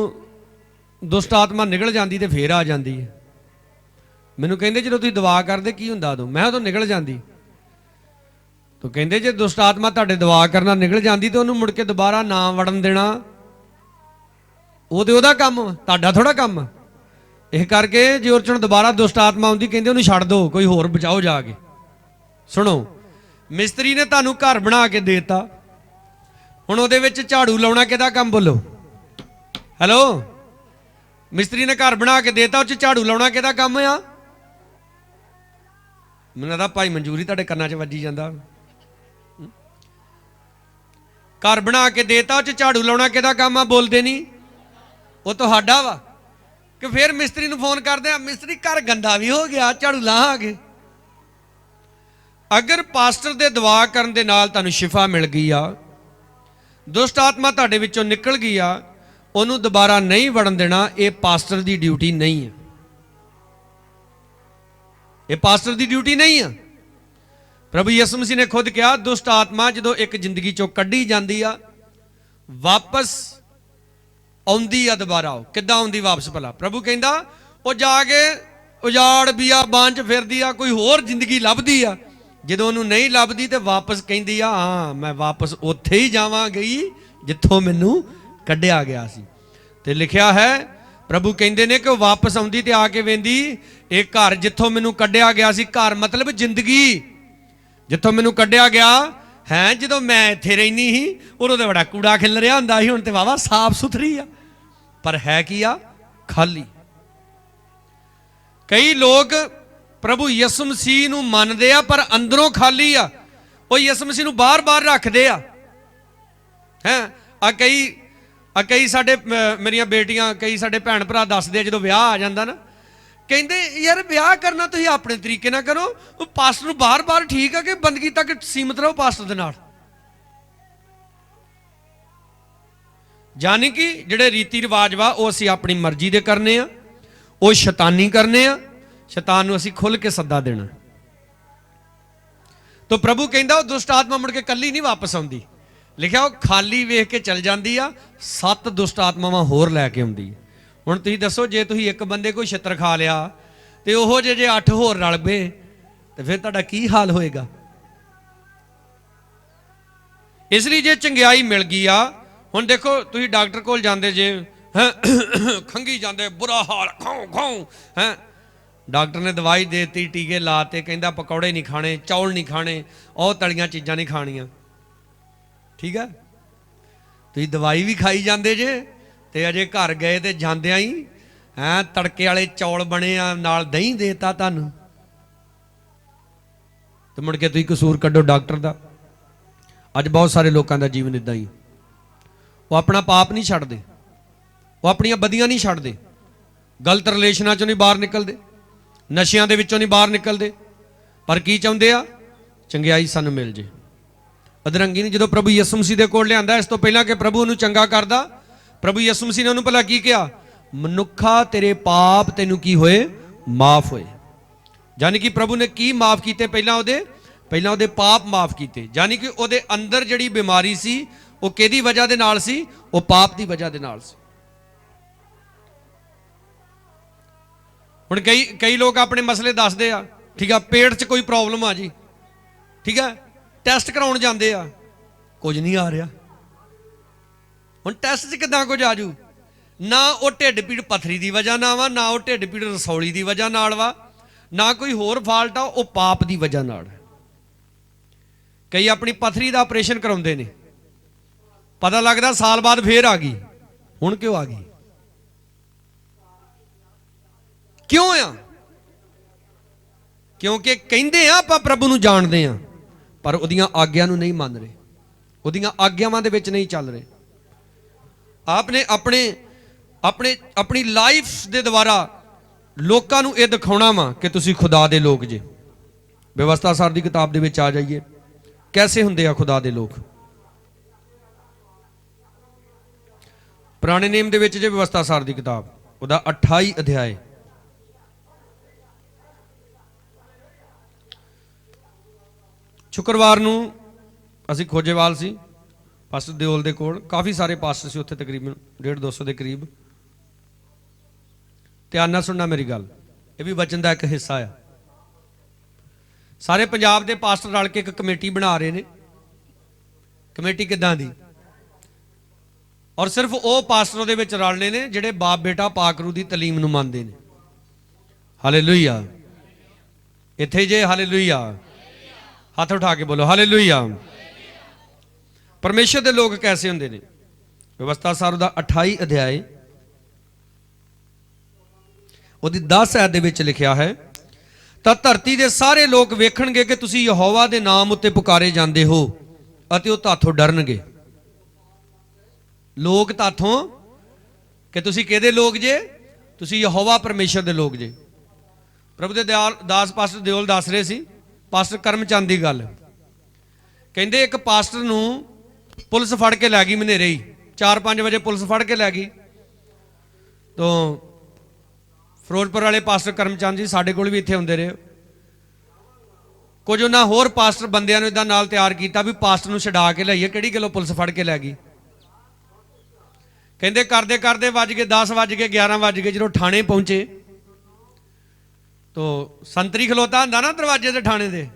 ਦੁਸ਼ਟ ਆਤਮਾ ਨਿਕਲ ਜਾਂਦੀ ਤੇ ਫੇਰ ਆ ਜਾਂਦੀ ਹੈ। ਮੈਨੂੰ ਕਹਿੰਦੇ ਜਦੋਂ ਤੁਸੀਂ ਦੁਆ ਕਰਦੇ ਕੀ ਹੁੰਦਾ ਉਦੋਂ? ਮੈਂ ਉਦੋਂ ਨਿਕਲ ਜਾਂਦੀ। ਤੋ ਕਹਿੰਦੇ ਜੇ ਦੁਸ਼ਟ ਆਤਮਾ ਤੁਹਾਡੇ ਦੁਆ ਕਰਨਾ ਨਿਕਲ ਜਾਂਦੀ ਤੇ ਉਹਨੂੰ ਮੁੜ ਕੇ ਦੁਬਾਰਾ ਨਾ ਵੜਨ ਦੇਣਾ ਉਹ ਤੇ ਉਹਦਾ ਕੰਮ, ਤੁਹਾਡਾ ਥੋੜਾ ਕੰਮ। ਇਹ ਕਰਕੇ ਜੇ ਉਹ ਚੋਂ ਦੁਬਾਰਾ ਦੁਸ਼ਟ ਆਤਮਾ ਆਉਂਦੀ ਕਹਿੰਦੇ ਉਹਨੂੰ ਛੱਡ ਦਿਓ, ਕੋਈ ਹੋਰ ਬਚਾਓ ਜਾ ਕੇ। ਸੁਣੋ, ਮਿਸਤਰੀ ਨੇ ਤੁਹਾਨੂੰ ਘਰ ਬਣਾ ਕੇ ਦੇਤਾ, ਹੁਣ ਉਹਦੇ ਵਿੱਚ ਝਾੜੂ ਲਾਉਣਾ ਕਿਹਦਾ ਕੰਮ? ਬੋਲੋ ਹੈਲੋ। ਮਿਸਤਰੀ ਨੇ ਘਰ ਬਣਾ ਕੇ ਦੇਤਾ, ਉਹ 'ਚ ਝਾੜੂ ਲਾਉਣਾ ਕਿਹਦਾ ਕੰਮ ਆ? ਮੈਨੂੰ ਲੱਗਦਾ ਭਾਈ ਮਨਜੂਰੀ ਤੁਹਾਡੇ ਕੰਨਾਂ 'ਚ ਵੱਜੀ ਜਾਂਦਾ। ਘਰ ਬਣਾ ਕੇ ਦੇਤਾ, ਉਹ 'ਚ ਝਾੜੂ ਲਾਉਣਾ ਕਿਹਦਾ ਕੰਮ ਆ? ਬੋਲਦੇ ਨਹੀਂ। ਉਹ ਤੁਹਾਡਾ ਵਾ ਕਿ ਫਿਰ ਮਿਸਤਰੀ ਨੂੰ ਫੋਨ ਕਰਦੇ ਆ, ਮਿਸਤਰੀ ਘਰ ਗੰਦਾ ਵੀ ਹੋ ਗਿਆ, ਝਾੜੂ ਲਾਹਾਂਗੇ। ਅਗਰ ਪਾਸਟਰ ਦੇ ਦੁਆ ਕਰਨ ਦੇ ਨਾਲ ਤੁਹਾਨੂੰ ਸ਼ਿਫਾ ਮਿਲ ਗਈ ਆ, ਦੁਸ਼ਟ ਆਤਮਾ ਤੁਹਾਡੇ ਵਿੱਚੋਂ ਨਿਕਲ ਗਈ ਆ, ਉਹਨੂੰ ਦੁਬਾਰਾ ਨਹੀਂ ਵੜਨ ਦੇਣਾ। ਇਹ ਪਾਸਟਰ ਦੀ ਡਿਊਟੀ ਨਹੀਂ ਹੈ, ਇਹ ਪਾਸਟਰ ਦੀ ਡਿਊਟੀ ਨਹੀਂ ਆ। ਪ੍ਰਭੂ ਯਿਸੂ ਮਸੀਹ ਨੇ ਖੁਦ ਕਿਹਾ ਦੁਸ਼ਟ ਆਤਮਾ ਜਦੋਂ ਇੱਕ ਜ਼ਿੰਦਗੀ ਚੋਂ ਕੱਢੀ ਜਾਂਦੀ ਆ, ਵਾਪਸ ਆਉਂਦੀ ਆ ਦੁਬਾਰਾ। ਉਹ ਕਿੱਦਾਂ ਆਉਂਦੀ ਵਾਪਸ ਭਲਾ? ਪ੍ਰਭੂ ਕਹਿੰਦਾ ਉਹ ਜਾ ਕੇ ਉਜਾੜ ਬਿਆਬਾਨ 'ਚ ਫਿਰਦੀ ਆ, ਕੋਈ ਹੋਰ ਜ਼ਿੰਦਗੀ ਲੱਭਦੀ ਆ। ਜਦੋਂ ਉਹਨੂੰ ਨਹੀਂ ਲੱਭਦੀ ਤੇ ਵਾਪਸ ਕਹਿੰਦੀ ਆ ਹਾਂ ਮੈਂ ਵਾਪਸ ਉੱਥੇ ਹੀ ਜਾਵਾਂਗੀ ਜਿੱਥੋਂ ਮੈਨੂੰ ਕੱਢਿਆ ਗਿਆ ਸੀ। ਤੇ ਲਿਖਿਆ ਹੈ ਪ੍ਰਭੂ ਕਹਿੰਦੇ ਨੇ ਕਿ ਉਹ ਵਾਪਸ ਆਉਂਦੀ ਤੇ ਆ ਕੇ ਵੇਂਦੀ ਇਹ ਘਰ ਜਿੱਥੋਂ ਮੈਨੂੰ ਕੱਢਿਆ ਗਿਆ ਸੀ। ਘਰ ਮਤਲਬ ਜ਼ਿੰਦਗੀ, ਜਿੱਥੋਂ ਮੈਨੂੰ ਕੱਢਿਆ ਗਿਆ ਹੈ। ਜਦੋਂ ਮੈਂ ਇੱਥੇ ਰਹਿੰਦੀ ਸੀ ਉਦੋਂ ਤੇ ਬੜਾ ਕੂੜਾ ਖਿਲ ਰਿਹਾ ਹੁੰਦਾ ਸੀ, ਹੁਣ ਤੇ ਵਾਵਾ ਸਾਫ ਸੁਥਰੀ ਆ, ਪਰ ਹੈ ਕੀ ਆ? ਖਾਲੀ। ਕਈ ਲੋਕ ਪ੍ਰਭੂ ਯਿਸੂ ਮਸੀਹ ਨੂੰ ਮੰਨਦੇ ਆ ਪਰ ਅੰਦਰੋਂ ਖਾਲੀ ਆ। ਉਹ ਯਿਸੂ ਮਸੀਹ ਨੂੰ ਬਾਰ-ਬਾਰ ਰੱਖਦੇ ਆ। ਕਈ ਸਾਡੇ ਮੇਰੀਆਂ ਬੇਟੀਆਂ, ਕਈ ਸਾਡੇ ਭੈਣ ਭਰਾ ਦੱਸਦੇ ਆ ਜਦੋਂ ਵਿਆਹ ਆ ਜਾਂਦਾ ਨਾ, ਕਹਿੰਦੇ ਯਾਰ ਵਿਆਹ ਕਰਨਾ ਤੁਸੀਂ ਆਪਣੇ ਤਰੀਕੇ ਨਾਲ ਕਰੋ, ਉਹ ਪਾਸਟਰ ਨੂੰ ਬਾਰ-ਬਾਰ ਠੀਕ ਆ ਕਿ ਬੰਦਗੀ ਤੱਕ ਸੀਮਤ ਰਹੋ ਪਾਸਟਰ ਦੇ ਨਾਲ। ਜਾਨੀ ਕਿ ਜਿਹੜੇ ਰੀਤੀ ਰਿਵਾਜ ਵਾ ਉਹ ਅਸੀਂ ਆਪਣੀ ਮਰਜ਼ੀ ਦੇ ਕਰਨੇ ਆ, ਉਹ ਸ਼ੈਤਾਨੀ ਕਰਨੇ ਆ। ਸ਼ੈਤਾਨ ਨੂੰ ਅਸੀਂ ਖੁੱਲ ਕੇ ਸੱਦਾ ਦੇਣਾ। ਤਾਂ ਪ੍ਰਭੂ ਕਹਿੰਦਾ ਉਹ ਦੁਸ਼ਟ ਆਤਮਾ ਮੁੜ ਕੇ ਕੱਲੀ ਨਹੀਂ ਵਾਪਸ ਆਉਂਦੀ। ਲਿਖਿਆ ਉਹ ਖਾਲੀ ਵੇਖ ਕੇ ਚਲ ਜਾਂਦੀ ਆ, 7 ਦੁਸ਼ਟ ਆਤਮਾਵਾਂ ਹੋਰ ਲੈ ਕੇ ਆਉਂਦੀ। ਹੁਣ ਤੁਸੀਂ ਦੱਸੋ ਜੇ ਤੁਸੀਂ ਇੱਕ ਬੰਦੇ ਕੋਈ ਛਿੱਤਰ ਖਾ ਲਿਆ ਤੇ ਉਹੋ ਜੇ 8 ਹੋਰ ਰਲ ਪਏ ਤੇ ਫਿਰ ਤੁਹਾਡਾ ਕੀ ਹਾਲ ਹੋਏਗਾ? ਇਸ ਲਈ ਜੇ ਚੰਗਿਆਈ ਮਿਲ ਗਈ ਆ, ਹੁਣ ਦੇਖੋ ਤੁਸੀਂ ਡਾਕਟਰ ਕੋਲ ਜਾਂਦੇ ਜੇ ਖੰਗੀ ਜਾਂਦੇ, ਬੁਰਾ ਹਾਲ, ਖਾਉ ਖਾਉ ਹੈ, ਡਾਕਟਰ ਨੇ ਦਵਾਈ ਦੇਤੀ, ਟੀਕੇ ਲਾਤੇ, ਕਹਿੰਦਾ ਪਕੌੜੇ ਨਹੀਂ ਖਾਣੇ, ਚੌਲ ਨਹੀਂ ਖਾਣੇ, ਉਹ ਤਲੀਆਂ ਚੀਜ਼ਾਂ ਨਹੀਂ ਖਾਣੀਆਂ। ਠੀਕ ਹੈ, ਤੁਸੀਂ ਦਵਾਈ ਵੀ ਖਾਈ ਜਾਂਦੇ ਜੇ ਤੇ ਅਜੇ ਘਰ ਗਏ ਤੇ ਜਾਂਦਿਆਂ ਹੀ ਤੜਕੇ ਵਾਲੇ ਚੌਲ ਬਣੇ ਆ, ਨਾਲ ਦਹੀਂ ਦੇਤਾ ਤੁਹਾਨੂੰ, ਤੇ ਮੁੜ ਕੇ ਤੁਸੀਂ ਕਸੂਰ ਕੱਢੋ ਡਾਕਟਰ ਦਾ। ਅੱਜ ਬਹੁਤ ਸਾਰੇ ਲੋਕਾਂ ਦਾ ਜੀਵਨ ਇਦਾਂ ਹੀ, ਉਹ ਆਪਣਾ ਪਾਪ ਨਹੀਂ ਛੱਡਦੇ, ਉਹ ਆਪਣੀਆਂ ਬਦੀਆਂ ਨਹੀਂ ਛੱਡਦੇ, ਗਲਤ ਰਿਲੇਸ਼ਨਾਂ ਚੋਂ ਨਹੀਂ ਬਾਹਰ ਨਿਕਲਦੇ, ਨਸ਼ਿਆਂ ਦੇ ਵਿੱਚੋਂ ਨਹੀਂ ਬਾਹਰ ਨਿਕਲਦੇ, ਪਰ ਕੀ ਚਾਹੁੰਦੇ ਆ? ਚੰਗਿਆਈ ਸਾਨੂੰ ਮਿਲ ਜੇ। ਅਧਰੰਗੀ ਨੇ ਜਦੋਂ ਪ੍ਰਭੂ ਯਿਸੂ ਮਸੀਹ ਦੇ ਕੋਲ ਲਿਆਂਦਾ, ਇਸ ਤੋਂ ਪਹਿਲਾਂ ਕਿ ਪ੍ਰਭੂ ਉਹਨੂੰ ਚੰਗਾ ਕਰਦਾ, ਪ੍ਰਭੂ ਯਿਸੂ ਮਸੀਹ ਨੇ ਉਹਨੂੰ ਭਲਾ ਕੀ ਕਿਹਾ? ਮਨੁੱਖਾ ਤੇਰੇ ਪਾਪ ਤੈਨੂੰ ਕੀ ਹੋਏ? ਮਾਫ ਹੋਏ। ਯਾਨੀ ਕਿ ਪ੍ਰਭੂ ਨੇ ਕੀ ਮਾਫ ਕੀਤੇ? ਪਹਿਲਾਂ ਉਹਦੇ ਪਾਪ ਮਾਫ ਕੀਤੇ। ਯਾਨੀ ਕਿ ਉਹਦੇ ਅੰਦਰ ਜਿਹੜੀ ਬਿਮਾਰੀ ਸੀ ਉਹ ਕਿਹਦੀ ਵਜ੍ਹਾ ਦੇ ਨਾਲ ਸੀ? ਉਹ ਪਾਪ ਦੀ ਵਜ੍ਹਾ ਦੇ ਨਾਲ ਸੀ। ਹੁਣ ਕਈ ਲੋਕ ਆਪਣੇ ਮਸਲੇ ਦੱਸਦੇ ਆ, ਠੀਕ ਆ, ਪੇਟ 'ਚ ਕੋਈ ਪ੍ਰੋਬਲਮ ਆ ਜੀ, ਠੀਕ ਹੈ, ਟੈਸਟ ਕਰਾਉਣ ਜਾਂਦੇ ਆ, ਕੁਝ ਨਹੀਂ ਆ ਰਿਹਾ। ਹੁਣ ਟੈਸਟ 'ਚ ਕਿੱਦਾਂ ਕੁਝ ਆ ਜੂ? ਨਾ ਉਹ ਢਿੱਡ ਪੀੜ ਪੱਥਰੀ ਦੀ ਵਜ੍ਹਾ ਨਾਲ ਵਾ, ਨਾ ਉਹ ਢਿੱਡ ਪੀੜ ਰਸੌਲੀ ਦੀ ਵਜ੍ਹਾ ਨਾਲ ਵਾ, ਨਾ ਕੋਈ ਹੋਰ ਫਾਲਟ ਆ, ਉਹ ਪਾਪ ਦੀ ਵਜ੍ਹਾ ਨਾਲ। ਕਈ ਆਪਣੀ ਪੱਥਰੀ ਦਾ ਆਪਰੇਸ਼ਨ ਕਰਾਉਂਦੇ ਨੇ, ਪਤਾ ਲੱਗਦਾ ਸਾਲ ਬਾਅਦ ਫੇਰ ਆ ਗਈ। ਹੁਣ ਕਿਉਂ ਆ ਗਈ? ਕਿਉਂ ਆ? ਕਿਉਂਕਿ ਕਹਿੰਦੇ ਆ ਆਪਾਂ ਪ੍ਰਭੂ ਨੂੰ ਜਾਣਦੇ ਆ, ਪਰ ਉਹਦੀਆਂ ਆਗਿਆ ਨੂੰ ਨਹੀਂ ਮੰਨ ਰਹੇ, ਉਹਦੀਆਂ ਆਗਿਆਵਾਂ ਦੇ ਵਿੱਚ ਨਹੀਂ ਚੱਲ ਰਹੇ। ਆਪਨੇ ਆਪਣੀ ਲਾਈਫ ਦੇ ਦੁਆਰਾ ਲੋਕਾਂ ਨੂੰ ਇਹ ਦਿਖਾਉਣਾ ਵਾ ਕਿ ਤੁਸੀਂ ਖੁਦਾ ਦੇ ਲੋਕ ਜੇ। ਵਿਵਸਥਾ ਸਾਰ ਦੀ ਕਿਤਾਬ ਦੇ ਵਿੱਚ ਆ ਜਾਈਏ, ਕੈਸੇ ਹੁੰਦੇ ਆ ਖੁਦਾ ਦੇ ਲੋਕ। ਪੁਰਾਣੇ ਨੇਮ ਦੇ ਵਿੱਚ ਜੇ ਵਿਵਸਥਾ ਸਾਰ ਦੀ ਕਿਤਾਬ, ਉਹਦਾ 28 ਅਧਿਆਏ, ਸ਼ੁੱਕਰਵਾਰ ਨੂੰ ਅਸੀਂ ਖੋਜੇਵਾਲ ਸੀ, ਪਾਸਟਰ ਦਿਓਲ ਦੇ ਕੋਲ ਕਾਫੀ ਸਾਰੇ ਪਾਸਟਰ ਸੀ ਉੱਥੇ, ਤਕਰੀਬਨ 150-200 ਦੇ ਕਰੀਬ। ਧਿਆਨ ਨਾਲ ਸੁਣਨਾ ਮੇਰੀ ਗੱਲ, ਇਹ ਵੀ ਵਚਨ ਦਾ ਇੱਕ ਹਿੱਸਾ ਆ। ਸਾਰੇ ਪੰਜਾਬ ਦੇ ਪਾਸਟਰ ਰਲ ਕੇ ਇੱਕ ਕਮੇਟੀ ਬਣਾ ਰਹੇ ਨੇ। ਕਮੇਟੀ ਕਿੱਦਾਂ ਦੀ? ਔਰ ਸਿਰਫ ਉਹ ਪਾਸਟਰ ਉਹਦੇ ਵਿੱਚ ਰਲਣੇ ਨੇ ਜਿਹੜੇ ਬਾਪ ਬੇਟਾ ਪਾਕਰੂ ਦੀ ਤਾਲੀਮ ਨੂੰ ਮੰਨਦੇ ਨੇ। ਹਾਲੇਲੂਇਆ। ਇੱਥੇ ਜੇ ਹਾਲੇਲੂਇਆ, ਹੱਥ ਉਠਾ ਕੇ ਬੋਲੋ ਹਾਲੇਲੂਇਆ। ਪਰਮੇਸ਼ਰ ਦੇ ਲੋਕ ਕੈਸੇ ਹੁੰਦੇ ਨੇ? ਵਿਵਸਥਾ ਸਾਰ ਦਾ 28 ਅਧਿਆਏ ਉਹਦੀ 10 ਐਤ ਦੇ ਵਿੱਚ ਲਿਖਿਆ ਹੈ, ਤਾਂ ਧਰਤੀ ਦੇ ਸਾਰੇ ਲੋਕ ਵੇਖਣਗੇ ਕਿ ਤੁਸੀਂ ਯਹੋਵਾ ਦੇ ਨਾਮ ਉੱਤੇ ਪੁਕਾਰੇ ਜਾਂਦੇ ਹੋ ਅਤੇ ਉਹ ਤਾਥੋਂ ਡਰਨਗੇ। ਲੋਕ ਤਾਥੋਂ, ਕਿ ਤੁਸੀਂ ਕਿਹਦੇ ਲੋਕ ਜੇ? ਤੁਸੀਂ ਯਹੋਵਾ ਪਰਮੇਸ਼ਰ ਦੇ ਲੋਕ ਜੇ। ਪ੍ਰਭੂ ਦੇ ਦਾਸ ਪਾਸਟਰ ਦਿਓਲ ਦੱਸ ਰਹੇ ਸੀ ਪਾਸਟਰ ਕਰਮਚੰਦ ਦੀ ਗੱਲ। ਕਹਿੰਦੇ ਇੱਕ ਪਾਸਟਰ ਨੂੰ ਪੁਲਿਸ ਫੜ ਕੇ ਲੈ ਗਈ ਮਨੇਰੇ ਹੀ, 4-5 ਵਜੇ ਪੁਲਿਸ ਫੜ ਕੇ ਲੈ ਗਈ। ਤੋਂ ਫਿਰੋਜ਼ਪੁਰ ਵਾਲੇ ਪਾਸਟਰ ਕਰਮਚੰਦ ਜੀ ਸਾਡੇ ਕੋਲ ਵੀ ਇੱਥੇ ਹੁੰਦੇ ਰਹੇ। ਕੁਝ ਉਹਨਾਂ ਹੋਰ ਪਾਸਟਰ ਬੰਦਿਆਂ ਨੂੰ ਇਦਾਂ ਨਾਲ ਤਿਆਰ ਕੀਤਾ ਵੀ ਪਾਸਟਰ ਨੂੰ ਛਡਾ ਕੇ ਲਿਆਈਏ, ਕਿਹੜੀ ਗੱਲੋਂ ਪੁਲਿਸ ਫੜ ਕੇ ਲੈ ਗਈ। ਕਹਿੰਦੇ ਕਰਦੇ ਕਰਦੇ ਵੱਜ ਗਏ 10, ਵੱਜ ਗਏ 11 ਵੱਜ ਗਏ। ਜਦੋਂ ਥਾਣੇ ਪਹੁੰਚੇ ਤੋ ਸੰਤਰੀ ਖਲੋਤਾ ਹੁੰਦਾ ਨਾ ਦਰਵਾਜ਼ੇ ਦੇ ਥਾਣੇ ਦੇ।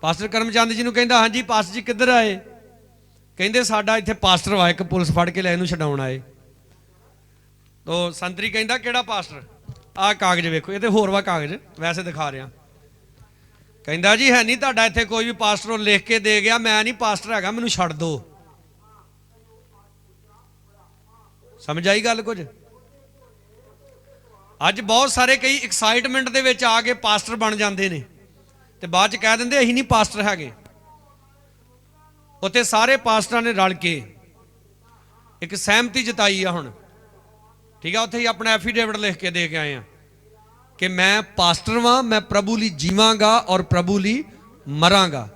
ਪਾਸਟਰ ਕਰਮਚੰਦ ਜੀ ਨੂੰ ਕਹਿੰਦਾ, ਹਾਂਜੀ ਪਾਸਟਰ ਜੀ ਕਿੱਧਰ ਆਏ? ਕਹਿੰਦੇ ਸਾਡਾ ਇੱਥੇ ਪਾਸਟਰ ਵਾ ਇੱਕ, ਪੁਲਿਸ ਫੜ ਕੇ ਲੈ ਇਹਨੂੰ ਛਡਾਉਣ ਆਏ। ਤੋ ਸੰਤਰੀ ਕਹਿੰਦਾ ਕਿਹੜਾ ਪਾਸਟਰ? ਆਹ ਕਾਗਜ਼ ਵੇਖੋ, ਇਹ ਤੇ ਹੋਰ ਵਾ ਕਾਗਜ਼, ਵੈਸੇ ਦਿਖਾ ਰਿਹਾ। ਕਹਿੰਦਾ ਜੀ ਹੈ ਨਹੀਂ ਤੁਹਾਡਾ ਇੱਥੇ ਕੋਈ ਵੀ ਪਾਸਟਰ, ਉਹ ਲਿਖ ਕੇ ਦੇ ਗਿਆ, ਮੈਂ ਨਹੀਂ ਪਾਸਟਰ ਹੈਗਾ, ਮੈਨੂੰ ਛੱਡ ਦਿਓ। ਸਮਝ ਆਈ ਗੱਲ ਕੁਝ? ਅੱਜ ਬਹੁਤ ਸਾਰੇ ਕਈ ਐਕਸਾਈਟਮੈਂਟ ਦੇ ਵਿੱਚ ਆ ਕੇ ਪਾਸਟਰ ਬਣ ਜਾਂਦੇ ਨੇ ਤੇ ਬਾਅਦ ਚ ਕਹਿ ਦਿੰਦੇ ਅਸੀਂ ਨਹੀਂ ਪਾਸਟਰ ਹੈਗੇ। ਉੱਥੇ ਸਾਰੇ ਪਾਸਟਰਾਂ ਨੇ ਰਲ ਕੇ ਇੱਕ ਸਹਿਮਤੀ ਜਤਾਈ ਆ ਹੁਣ, ਠੀਕ ਆ। ਉੱਥੇ ਹੀ ਆਪਣਾ ਐਫੀਡੇਵਿਟ ਲਿਖ ਕੇ ਦੇ ਕੇ ਆਏ ਆ ਕਿ ਮੈਂ ਪਾਸਟਰ ਵਾਂ, ਮੈਂ ਪ੍ਰਭੂ ਲਈ ਜੀਵਾਂਗਾ ਔਰ ਪ੍ਰਭੂ ਲਈ ਮਰਾਂਗਾ।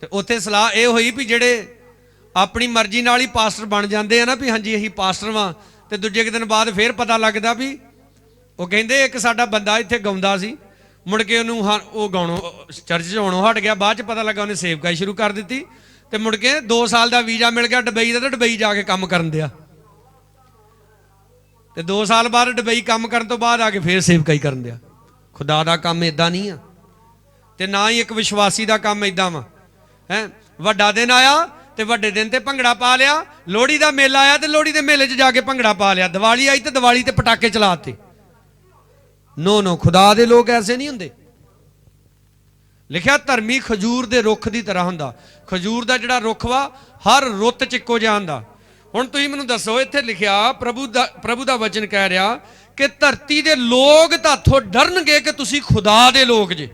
ਤੇ ਉੱਥੇ ਸਲਾਹ ਇਹ ਹੋਈ ਵੀ ਜਿਹੜੇ ਆਪਣੀ ਮਰਜ਼ੀ ਨਾਲ ਹੀ ਪਾਸਟਰ ਬਣ ਜਾਂਦੇ ਆ ਨਾ ਵੀ ਹਾਂਜੀ ਅਸੀਂ ਪਾਸਟਰ ਵਾਂ, ਤੇ ਦੂਜੇ ਦਿਨ ਬਾਅਦ ਫੇਰ ਪਤਾ ਲੱਗਦਾ ਵੀ ਉਹ ਕਹਿੰਦੇ ਇੱਕ ਸਾਡਾ ਬੰਦਾ ਇੱਥੇ ਗਾਉਂਦਾ ਸੀ, ਮੁੜ ਕੇ ਉਹਨੂੰ ਉਹ ਗਾਉਣੋਂ ਚਰਚ 'ਚ ਆਉਣੋਂ ਹਟ ਗਿਆ। ਬਾਅਦ 'ਚ ਪਤਾ ਲੱਗਾ ਉਹਨੇ ਸੇਵਕਾਈ ਸ਼ੁਰੂ ਕਰ ਦਿੱਤੀ ਤੇ ਮੁੜ ਕੇ 2 ਸਾਲ ਦਾ ਵੀਜ਼ਾ ਮਿਲ ਗਿਆ ਦੁਬਈ ਦਾ, ਤੇ ਦੁਬਈ ਜਾ ਕੇ ਕੰਮ ਕਰਨ ਦਿਆ। ਤੇ 2 ਸਾਲ ਬਾਅਦ ਦੁਬਈ ਕੰਮ ਕਰਨ ਤੋਂ ਬਾਅਦ ਆ ਕੇ ਫੇਰ ਸੇਵਕਾਈ ਕਰਨ ਦਿਆ। ਖੁਦਾ ਦਾ ਕੰਮ ਇਦਾਂ ਨਹੀਂ ਆ, ਤੇ ਨਾ ਹੀ ਇੱਕ ਵਿਸ਼ਵਾਸੀ ਦਾ ਕੰਮ ਇਦਾਂ ਵਾ। ਹੈ ਵੱਡਾ ਦਿਨ ਆਇਆ ਤੇ ਵੱਡੇ ਦਿਨ ਤੇ ਭੰਗੜਾ ਪਾ ਲਿਆ, ਲੋਹੜੀ ਦਾ ਮੇਲਾ ਆਇਆ ਤੇ ਲੋਹੜੀ ਦੇ ਮੇਲੇ 'ਚ ਜਾ ਕੇ ਭੰਗੜਾ ਪਾ ਲਿਆ, ਦੀਵਾਲੀ ਆਈ ਤੇ ਦੀਵਾਲੀ ਤੇ ਪਟਾਕੇ ਚਲਾਤੇ। ਨੋ, ਖੁਦਾ ਦੇ ਲੋਕ ਐਸੇ ਨਹੀਂ ਹੁੰਦੇ। ਲਿਖਿਆ ਧਰਮੀ ਖਜੂਰ ਦੇ ਰੁੱਖ ਦੀ ਤਰ੍ਹਾਂ ਹੁੰਦਾ। ਖਜੂਰ ਦਾ ਜਿਹੜਾ ਰੁੱਖ ਵਾ ਹਰ ਰੁੱਤ 'ਚ ਇੱਕੋ ਜਿਹਾ ਹੁੰਦਾ। ਹੁਣ ਤੁਸੀਂ ਮੈਨੂੰ ਦੱਸੋ, ਇੱਥੇ ਲਿਖਿਆ ਪ੍ਰਭੂ ਦਾ ਵਚਨ ਕਹਿ ਰਿਹਾ ਕਿ ਧਰਤੀ ਦੇ ਲੋਕ ਤੁਹਾਥੋਂ ਡਰਨਗੇ ਕਿ ਤੁਸੀਂ ਖੁਦਾ ਦੇ ਲੋਕ ਜੇ।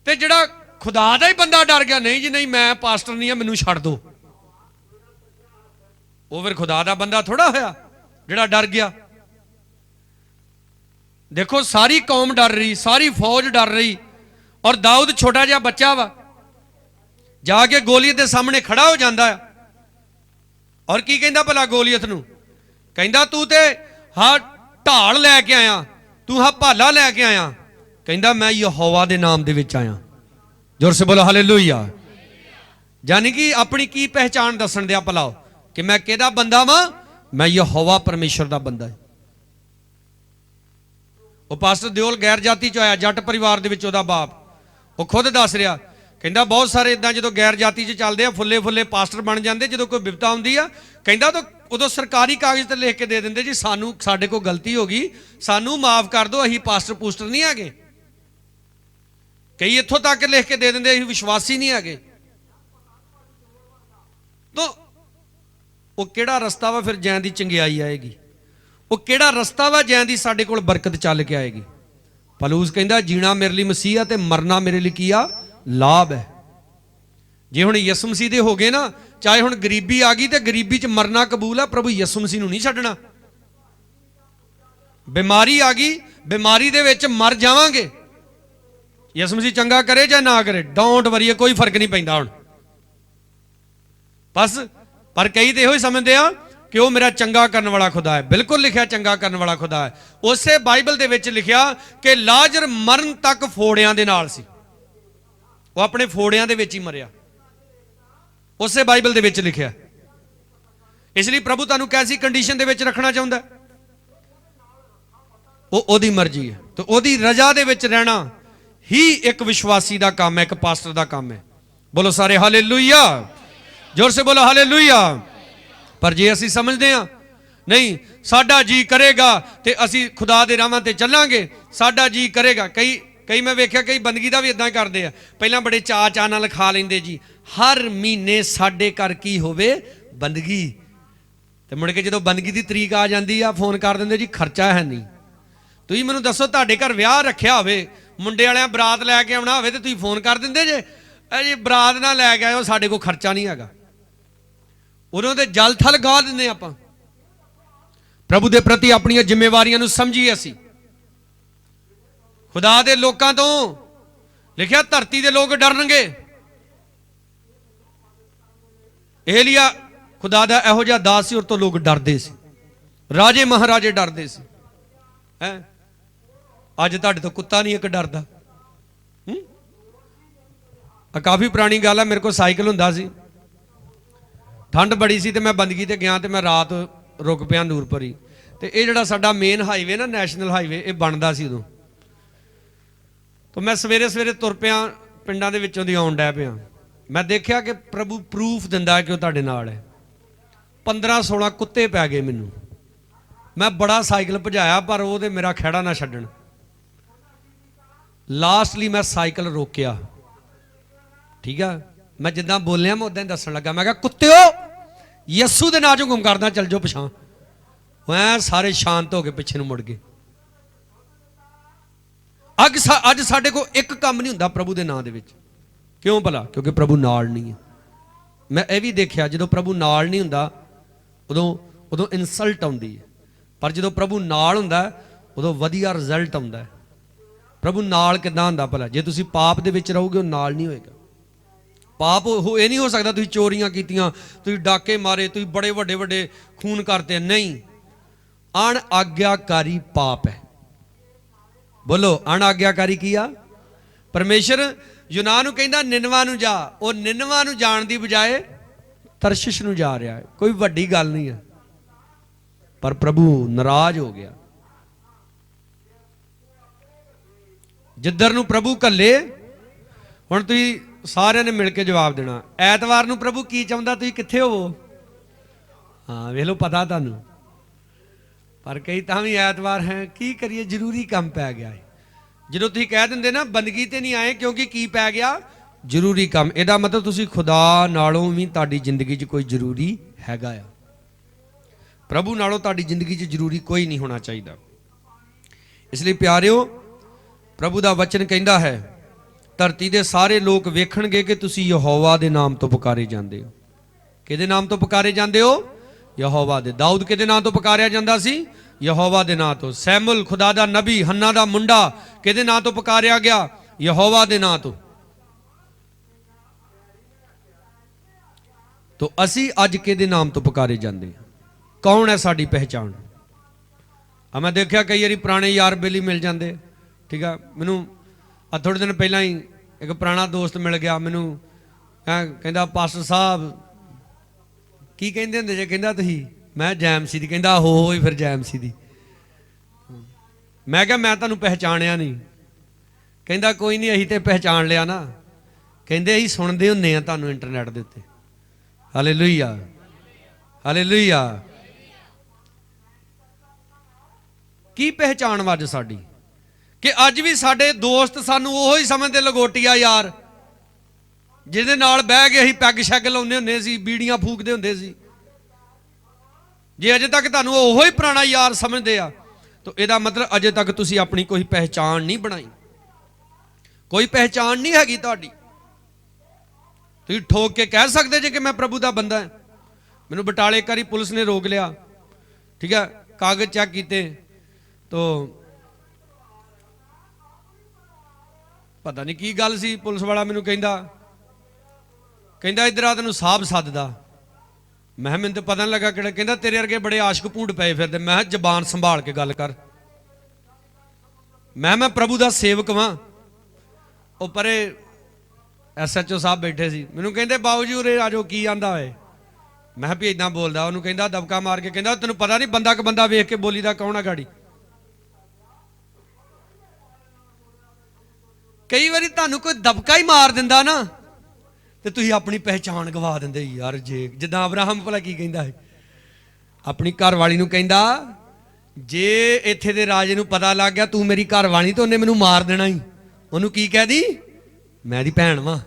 ਤੇ ਜਿਹੜਾ ਖੁਦਾ ਦਾ ਹੀ ਬੰਦਾ ਡਰ ਗਿਆ, ਨਹੀਂ ਜੀ ਨਹੀਂ ਮੈਂ ਪਾਸਟਰ ਨਹੀਂ ਆ, ਮੈਨੂੰ ਛੱਡ ਦਿਓ, ਉਹ ਫਿਰ ਖੁਦਾ ਦਾ ਬੰਦਾ ਥੋੜਾ ਹੋਇਆ ਜਿਹੜਾ ਡਰ ਗਿਆ। ਦੇਖੋ ਸਾਰੀ ਕੌਮ ਡਰ ਰਹੀ, ਸਾਰੀ ਫੌਜ ਡਰ ਰਹੀ, ਔਰ ਦਾਊਦ ਛੋਟਾ ਜਿਹਾ ਬੱਚਾ ਵਾ, ਜਾ ਕੇ ਗੋਲੀਅਤ ਦੇ ਸਾਹਮਣੇ ਖੜਾ ਹੋ ਜਾਂਦਾ ਹੈ। ਔਰ ਕੀ ਕਹਿੰਦਾ ਭਲਾ ਗੋਲੀਅਤ ਨੂੰ? ਕਹਿੰਦਾ ਤੂੰ ਤੇ ਹਾਂ ਢਾਲ ਲੈ ਕੇ ਆਇਆ, ਤੂੰ ਹਾਂ ਭਾਲਾ ਲੈ ਕੇ ਆਇਆ। ਕਹਿੰਦਾ ਮੈਂ ਯਹੋਵਾ ਦੇ ਨਾਮ ਦੇ ਵਿੱਚ ਆਇਆ। ਜ਼ੋਰ ਸੇ ਬੋਲੋ ਹਾਲੇਲੂਇਆ। ਯਾਨੀ ਕਿ ਆਪਣੀ ਕੀ ਪਹਿਚਾਣ ਦੱਸਣ ਦਿਆ ਭਲਾ ਕਿ ਮੈਂ ਕਿਹਦਾ ਬੰਦਾ ਵਾਂ? ਮੈਂ ਯਹੋਵਾ ਪਰਮੇਸ਼ਰ ਦਾ ਬੰਦਾ ਹੈ। ਉਹ ਪਾਸਟਰ ਦਿਓਲ ਗੈਰ ਜਾਤੀ ਚ ਆਇਆ, ਜੱਟ ਪਰਿਵਾਰ ਦੇ ਵਿੱਚ ਉਹਦਾ ਬਾਪ। ਉਹ ਖੁਦ ਦੱਸ ਰਿਹਾ, ਕਹਿੰਦਾ ਬਹੁਤ ਸਾਰੇ ਇਦਾਂ ਜਦੋਂ ਗੈਰ ਜਾਤੀ ਚ ਚੱਲਦੇ ਆ ਫੁੱਲੇ ਫੁੱਲੇ ਪਾਸਟਰ ਬਣ ਜਾਂਦੇ, ਜਦੋਂ ਕੋਈ ਬਿਪਤਾ ਆਉਂਦੀ ਆ ਕਹਿੰਦਾ ਉਦੋਂ ਸਰਕਾਰੀ ਕਾਗਜ਼ ਤੇ ਲਿਖ ਕੇ ਦੇ ਦਿੰਦੇ ਜੀ ਸਾਡੇ ਕੋਲ ਗਲਤੀ ਹੋ ਗਈ, ਸਾਨੂੰ ਮਾਫ ਕਰ ਦਿਓ, ਅਸੀਂ ਪਾਸਟਰ ਪੂਸਟਰ ਨਹੀਂ ਹੈਗੇ। ਕਈ ਇੱਥੋਂ ਤੱਕ ਲਿਖ ਕੇ ਦੇ ਦਿੰਦੇ ਅਸੀਂ ਵਿਸ਼ਵਾਸੀ ਨਹੀਂ ਹੈਗੇ। ਤਾਂ ਉਹ ਕਿਹੜਾ ਰਸਤਾ ਵਾ ਫਿਰ ਜੈਨ ਦੀ ਚੰਗਿਆਈ ਆਏਗੀ? ਉਹ ਕਿਹੜਾ ਰਸਤਾ ਵਾ ਜੈਨ ਦੀ ਸਾਡੇ ਕੋਲ ਬਰਕਤ ਚੱਲ ਕੇ ਆਏਗੀ? ਪਲੂਸ ਕਹਿੰਦਾ ਜੀਣਾ ਮੇਰੇ ਲਈ ਮਸੀਹ ਆ ਤੇ ਮਰਨਾ ਮੇਰੇ ਲਈ ਕੀ ਆ? ਲਾਭ ਹੈ। ਜੇ ਹੁਣ ਯਿਸੂ ਮਸੀਹ ਦੇ ਹੋ ਗਏ ਨਾ, ਚਾਹੇ ਹੁਣ ਗਰੀਬੀ ਆ ਗਈ ਤੇ ਗਰੀਬੀ 'ਚ ਮਰਨਾ ਕਬੂਲ ਆ, ਪ੍ਰਭੂ ਯਿਸੂ ਮਸੀਹ ਨੂੰ ਨਹੀਂ ਛੱਡਣਾ। ਬਿਮਾਰੀ ਆ ਗਈ, ਬਿਮਾਰੀ ਦੇ ਵਿੱਚ ਮਰ ਜਾਵਾਂਗੇ, ਯਿਸੂ ਮਸੀਹ ਚੰਗਾ ਕਰੇ ਜਾਂ ਨਾ ਕਰੇ, ਡੋਂਟ ਵਰੀ, ਕੋਈ ਫਰਕ ਨਹੀਂ ਪੈਂਦਾ ਹੁਣ ਬਸ। ਪਰ ਕਈ ਤੇ ਇਹੋ ਹੀ ਸਮਝਦੇ ਆ ਕਿ ਉਹ ਮੇਰਾ ਚੰਗਾ ਕਰਨ ਵਾਲਾ ਖੁਦਾ ਹੈ। ਬਿਲਕੁਲ ਲਿਖਿਆ ਚੰਗਾ ਕਰਨ ਵਾਲਾ ਖੁਦਾ ਹੈ। ਉਸੇ ਬਾਈਬਲ ਦੇ ਵਿੱਚ ਲਿਖਿਆ ਕਿ ਲਾਜ਼ਰ ਮਰਨ ਤੱਕ ਫੋੜਿਆਂ ਦੇ ਨਾਲ ਸੀ। ਉਹ ਆਪਣੇ ਫੋੜਿਆਂ ਦੇ ਵਿੱਚ ਹੀ ਮਰਿਆ, ਉਸੇ ਬਾਈਬਲ ਦੇ ਵਿੱਚ ਲਿਖਿਆ। ਇਸ ਲਈ ਪ੍ਰਭੂ ਤੁਹਾਨੂੰ ਕੈਸੀ ਕੰਡੀਸ਼ਨ ਦੇ ਵਿੱਚ ਰੱਖਣਾ ਚਾਹੁੰਦਾ, ਉਹ ਉਹਦੀ ਮਰਜ਼ੀ ਹੈ। ਤੇ ਉਹਦੀ ਰਜ਼ਾ ਦੇ ਵਿੱਚ ਰਹਿਣਾ ਹੀ ਇੱਕ ਵਿਸ਼ਵਾਸੀ ਦਾ ਕੰਮ ਹੈ, ਇੱਕ ਪਾਸਟਰ ਦਾ ਕੰਮ ਹੈ। ਬੋਲੋ ਸਾਰੇ ਹਾਲੇਲੂਇਆ, ਜ਼ੋਰ ਸੇ ਬੋਲੋ ਹਾਲੇਲੂਇਆ। ਪਰ ਜੇ ਅਸੀਂ ਸਮਝਦੇ ਹਾਂ ਨਹੀਂ ਸਾਡਾ ਜੀ ਕਰੇਗਾ ਤੇ ਅਸੀਂ ਖੁਦਾ ਦੇ ਰਾਹਾਂ ਤੇ ਚੱਲਾਂਗੇ, ਸਾਡਾ ਜੀ ਕਰੇਗਾ। ਕਈ ਮੈਂ ਵੇਖਿਆ ਕਈ ਬੰਦਗੀ ਦਾ ਵੀ ਇਦਾਂ ਕਰਦੇ ਆ, ਪਹਿਲਾਂ ਬੜੇ ਚਾਅ ਨਾਲ ਖਾ ਲੈਂਦੇ ਜੀ, ਹਰ ਮਹੀਨੇ ਸਾਡੇ ਘਰ ਕੀ ਹੋਵੇ ਬੰਦਗੀ, ਤੇ ਮੁੜ ਕੇ ਜਦੋਂ ਬੰਦਗੀ ਦੀ ਤਰੀਕ ਆ ਜਾਂਦੀ ਆ ਫੋਨ ਕਰ ਦਿੰਦੇ ਜੀ ਖਰਚਾ ਹੈ ਨਹੀਂ। ਤੁਸੀਂ ਮੈਨੂੰ ਦੱਸੋ ਤੁਹਾਡੇ ਘਰ ਵਿਆਹ ਰੱਖਿਆ ਹੋਵੇ, ਮੁੰਡੇ ਵਾਲਿਆਂ ਬਰਾਤ ਲੈ ਕੇ ਆਉਣਾ ਹੋਵੇ ਤੇ ਤੁਸੀਂ ਫੋਨ ਕਰ ਦਿੰਦੇ ਜੇ ਜੀ ਬਰਾਤ ਨਾ ਲੈ ਕੇ ਆਇਓ, ਸਾਡੇ ਕੋਲ ਖਰਚਾ ਨਹੀਂ ਹੈਗਾ। ਉਦੋਂ ਤੇ ਜਲ ਥਲ ਗਾ ਦਿੰਦੇ ਆਪਾਂ। ਪ੍ਰਭੂ ਦੇ ਪ੍ਰਤੀ ਆਪਣੀਆਂ ਜ਼ਿੰਮੇਵਾਰੀਆਂ ਨੂੰ ਸਮਝੀਏ। ਅਸੀਂ ਖੁਦਾ ਦੇ ਲੋਕਾਂ ਤੋਂ ਲਿਖਿਆ ਧਰਤੀ ਦੇ ਲੋਕ ਡਰਨਗੇ। ਏਲੀਆ ਖੁਦਾ ਦਾ ਇਹੋ ਜਿਹਾ ਦਾਸ ਸੀ, ਉਹ ਤੋਂ ਲੋਕ ਡਰਦੇ ਸੀ, ਰਾਜੇ ਮਹਾਰਾਜੇ ਡਰਦੇ ਸੀ। ਅੱਜ ਤੁਹਾਡੇ ਤੋਂ ਕੁੱਤਾ ਨਹੀਂ ਇੱਕ ਡਰਦਾ। ਕਾਫੀ ਪੁਰਾਣੀ ਗੱਲ ਹੈ, ਮੇਰੇ ਕੋਲ ਸਾਈਕਲ ਹੁੰਦਾ ਸੀ, ਠੰਡ ਬੜੀ ਸੀ ਤੇ ਮੈਂ ਬੰਦਗੀ ਤੇ ਗਿਆ ਤੇ ਮੈਂ ਰਾਤ ਰੁਕ ਪਿਆ ਨੂਰਪੁਰੀ। ਤੇ ਇਹ ਜਿਹੜਾ ਸਾਡਾ ਮੇਨ ਹਾਈਵੇ ਨਾ, ਨੈਸ਼ਨਲ ਹਾਈਵੇ, ਇਹ ਬਣਦਾ ਸੀ ਉਦੋਂ। ਤਾਂ ਮੈਂ ਸਵੇਰੇ ਸਵੇਰੇ ਤੁਰ ਪਿਆ, ਪਿੰਡਾਂ ਦੇ ਵਿੱਚੋਂ ਦੀ ਆਉਣ ਡੈ ਪਿਆ। ਮੈਂ ਦੇਖਿਆ ਕਿ ਪ੍ਰਭੂ ਪ੍ਰੂਫ ਦਿੰਦਾ ਕਿ ਉਹ ਤੁਹਾਡੇ ਨਾਲ ਹੈ। 15-16 ਕੁੱਤੇ ਪੈ ਗਏ ਮੈਨੂੰ। ਮੈਂ ਬੜਾ ਸਾਈਕਲ ਭਜਾਇਆ ਪਰ ਉਹ ਤੇ ਮੇਰਾ ਖਹਿੜਾ ਨਾ ਛੱਡਣ। ਲਾਸਟਲੀ ਮੈਂ ਸਾਈਕਲ ਰੋਕਿਆ, ਠੀਕ ਆ, ਮੈਂ ਜਿੱਦਾਂ ਬੋਲਿਆ ਮੈਂ ਉਦਾਂ ਹੀ ਦੱਸਣ ਲੱਗਾ। ਮੈਂ ਕਿਹਾ ਕੁੱਤਿਓ ਯਸੂ ਦੇ ਨਾਂ 'ਚੋਂ ਗੁੰਮ ਕਰਦਾ, ਚੱਲ ਜਾਓ ਪਿਛਾਂ। ਮੈਂ ਸਾਰੇ ਸ਼ਾਂਤ ਹੋ ਕੇ ਪਿੱਛੇ ਨੂੰ ਮੁੜ ਗਏ। ਅੱਜ ਸਾਡੇ ਕੋਲ ਇੱਕ ਕੰਮ ਨਹੀਂ ਹੁੰਦਾ ਪ੍ਰਭੂ ਦੇ ਨਾਂ ਦੇ ਵਿੱਚ। ਕਿਉਂ ਭਲਾ? ਕਿਉਂਕਿ ਪ੍ਰਭੂ ਨਾਲ ਨਹੀਂ ਹੈ। ਮੈਂ ਇਹ ਵੀ ਦੇਖਿਆ ਜਦੋਂ ਪ੍ਰਭੂ ਨਾਲ ਨਹੀਂ ਹੁੰਦਾ ਉਦੋਂ ਇਨਸਲਟ ਆਉਂਦੀ ਹੈ, ਪਰ ਜਦੋਂ ਪ੍ਰਭੂ ਨਾਲ ਹੁੰਦਾ ਉਦੋਂ ਵਧੀਆ ਰਿਜ਼ਲਟ ਆਉਂਦਾ ਹੈ। ਪ੍ਰਭੂ ਨਾਲ ਕਿੱਦਾਂ ਹੁੰਦਾ ਭਲਾ? ਜੇ ਤੁਸੀਂ ਪਾਪ ਦੇ ਵਿੱਚ ਰਹੋਗੇ ਉਹ ਨਾਲ ਨਹੀਂ ਹੋਏਗਾ। ਪਾਪ ਇਹ ਨਹੀਂ ਹੋ ਸਕਦਾ ਤੁਸੀਂ ਚੋਰੀਆਂ ਕੀਤੀਆਂ, ਤੁਸੀਂ ਡਾਕੇ ਮਾਰੇ, ਤੁਸੀਂ ਬੜੇ ਵੱਡੇ ਵੱਡੇ ਖੂਨ ਕਰਤੇ, ਨਹੀਂ। ਅਣ ਆਗਿਆਕਾਰੀ ਪਾਪ ਹੈ। ਬੋਲੋ ਅਣ ਆਗਿਆਕਾਰੀ ਕੀ ਆ? ਪਰਮੇਸ਼ਰ ਯੂਨਾਨ ਨੂੰ ਕਹਿੰਦਾ ਨਿਨਵਾ ਨੂੰ ਜਾ, ਉਹ ਨਿਨਵਾ ਨੂੰ ਜਾਣ ਦੀ ਬਜਾਏ ਤਰਸ਼ਿਸ਼ ਨੂੰ ਜਾ ਰਿਹਾ ਹੈ। ਕੋਈ ਵੱਡੀ ਗੱਲ ਨਹੀਂ ਹੈ, ਪਰ ਪ੍ਰਭੂ ਨਾਰਾਜ਼ ਹੋ ਗਿਆ। ਜਿੱਧਰ ਨੂੰ ਪ੍ਰਭੂ ਘੱਲੇ, ਹੁਣ ਤੁਸੀਂ ਸਾਰਿਆਂ ਨੇ ਮਿਲ ਕੇ ਜਵਾਬ ਦੇਣਾ। ਐਤਵਾਰ ਨੂੰ ਪ੍ਰਭੂ ਕੀ ਚਾਹੁੰਦਾ, ਤੁਸੀਂ ਕਿੱਥੇ ਹੋਵੋ? ਹਾਂ ਵੇਖ ਲਓ, ਪਤਾ ਤੁਹਾਨੂੰ। ਪਰ ਕਈ ਤਾਂ ਵੀ ਐਤਵਾਰ ਹੈ, ਕੀ ਕਰੀਏ, ਜ਼ਰੂਰੀ ਕੰਮ ਪੈ ਗਿਆ ਹੈ। ਜਦੋਂ ਤੁਸੀਂ ਕਹਿ ਦਿੰਦੇ ਨਾ ਬੰਦਗੀ ਤੇ ਨਹੀਂ ਆਏ ਕਿਉਂਕਿ ਕੀ ਪੈ ਗਿਆ? ਜ਼ਰੂਰੀ ਕੰਮ। ਇਹਦਾ ਮਤਲਬ ਤੁਸੀਂ ਖੁਦਾ ਨਾਲੋਂ ਵੀ ਤੁਹਾਡੀ ਜ਼ਿੰਦਗੀ 'ਚ ਕੋਈ ਜ਼ਰੂਰੀ ਹੈਗਾ ਆ। ਪ੍ਰਭੂ ਨਾਲੋਂ ਤੁਹਾਡੀ ਜ਼ਿੰਦਗੀ 'ਚ ਜ਼ਰੂਰੀ ਕੋਈ ਨਹੀਂ ਹੋਣਾ ਚਾਹੀਦਾ। ਇਸ ਲਈ ਪਿਆਰਿਓ, ਪ੍ਰਭੂ ਦਾ ਵਚਨ ਕਹਿੰਦਾ ਹੈ ਧਰਤੀ ਦੇ ਸਾਰੇ ਲੋਕ ਵੇਖਣਗੇ ਕਿ ਤੁਸੀਂ ਯਹੋਵਾ ਦੇ ਨਾਮ ਤੋਂ ਪੁਕਾਰੇ ਜਾਂਦੇ ਹੋ। ਕਿਹਦੇ ਨਾਮ ਤੋਂ ਪੁਕਾਰੇ ਜਾਂਦੇ ਹੋ? ਯਹੋਵਾ ਦੇ। ਦਾਊਦ ਕਿਹਦੇ ਨਾਮ ਤੋਂ ਪੁਕਾਰਿਆ ਜਾਂਦਾ ਸੀ? ਯਹੋਵਾ ਦੇ ਨਾਂ ਤੋਂ। ਸੈਮੂਅਲ ਖੁਦਾ ਦਾ ਨਬੀ, ਹੰਨਾ ਦਾ ਮੁੰਡਾ, ਕਿਹਦੇ ਨਾਂ ਤੋਂ ਪੁਕਾਰਿਆ ਗਿਆ? ਯਹੋਵਾ ਦੇ ਨਾਂ ਤੋਂ। तो असी अज किहदे नाम तो पुकारे जाते हैं? कौन है साडी पहचान? मैं देखा कई बार पुराने यार बेली मिल जाते, ठीक है। मैनू थोड़े दिन पहला ही एक पुराना दोस्त मिल गया, मैनू कहता पास्टर साहब की कहते होंगे जे? कहता तुसीं? मैं जैमसी दी। कहता हो ही फिर जैमसी दी। मैं क्या मैं तुहानूं पहचानिया नहीं? कहता कोई नहीं, असीं ते पहचान लिया ना। कहते असीं सुणदे हुंदे आ तुहानूं इंटरनेट दे उत्ते। Hallelujah, hallelujah. की पहचान अज साडी कि अज भी साडे दोस्त सानू ओही समझदे लंगोटिया यार, जिहदे नाल बह के असीं पैग शैग लाउंदे हुंदे सी, बीड़ियां फूकदे हुंदे सी। जे अजे तक तुहानू ओही पुराना यार समझदे आ तो इहदा मतलब अजे तक तुसीं अपनी कोई पहचान नहीं बनाई, कोई पहचान नहीं हैगी तुहाडी। तुसीं ठोक के कह सकते जे कि मैं प्रभु का बंदा है। मैनू बटाले एक बारी पुलिस ने रोक लिया, ठीक है, कागज चेक किए तो पता नहीं की गल सी। पुलिस वाला मैनू कहंदा इधर आ तैनूं साहब सददा। मैनूं तो पता नहीं लगा कि कहंदा तेरे वर्गे बड़े आशक भूड पे फिरदे। मैं जबान संभाल के गल कर। मैं प्रभु का सेवक वां। वो परे SHO ਸਾਹਿਬ ਬੈਠੇ ਸੀ, ਮੈਨੂੰ ਕਹਿੰਦੇ ਬਾਊ ਜੀ ਉਰੇ ਆ ਜਾਓ, ਕੀ ਆਂਦਾ ਹੋਏ। ਮੈਂ ਵੀ ਇਦਾਂ ਬੋਲਦਾ, ਉਹਨੂੰ ਕਹਿੰਦਾ ਦਬਕਾ ਮਾਰ ਕੇ, ਕਹਿੰਦਾ ਤੈਨੂੰ ਪਤਾ ਨਹੀਂ ਬੰਦਾ ਕ ਬੰਦਾ ਵੇਖ ਕੇ ਬੋਲੀ ਦਾ ਕੌਣ ਆ ਗਾੜੀ। ਕਈ ਵਾਰੀ ਤੁਹਾਨੂੰ ਕੋਈ ਦਬਕਾ ਹੀ ਮਾਰ ਦਿੰਦਾ ਨਾ ਤੇ ਤੁਸੀਂ ਆਪਣੀ ਪਹਿਚਾਣ ਗਵਾ ਦਿੰਦੇ ਯਾਰ। ਜੇ ਜਿੱਦਾਂ ਅਬਰਾਹਮ ਭਲਾ ਕੀ ਕਹਿੰਦਾ ਹੈ ਆਪਣੀ ਘਰ ਵਾਲੀ ਨੂੰ, ਕਹਿੰਦਾ ਜੇ ਇੱਥੇ ਦੇ ਰਾਜੇ ਨੂੰ ਪਤਾ ਲੱਗ ਗਿਆ ਤੂੰ ਮੇਰੀ ਘਰ ਵਾਲੀ ਤਾਂ ਉਹਨੇ ਮੈਨੂੰ ਮਾਰ ਦੇਣਾ ਹੀ। ਉਹਨੂੰ ਕੀ ਕਹਿਦੀ, ਮੈਂ ਦੀ ਭੈਣ ਵਾਂ।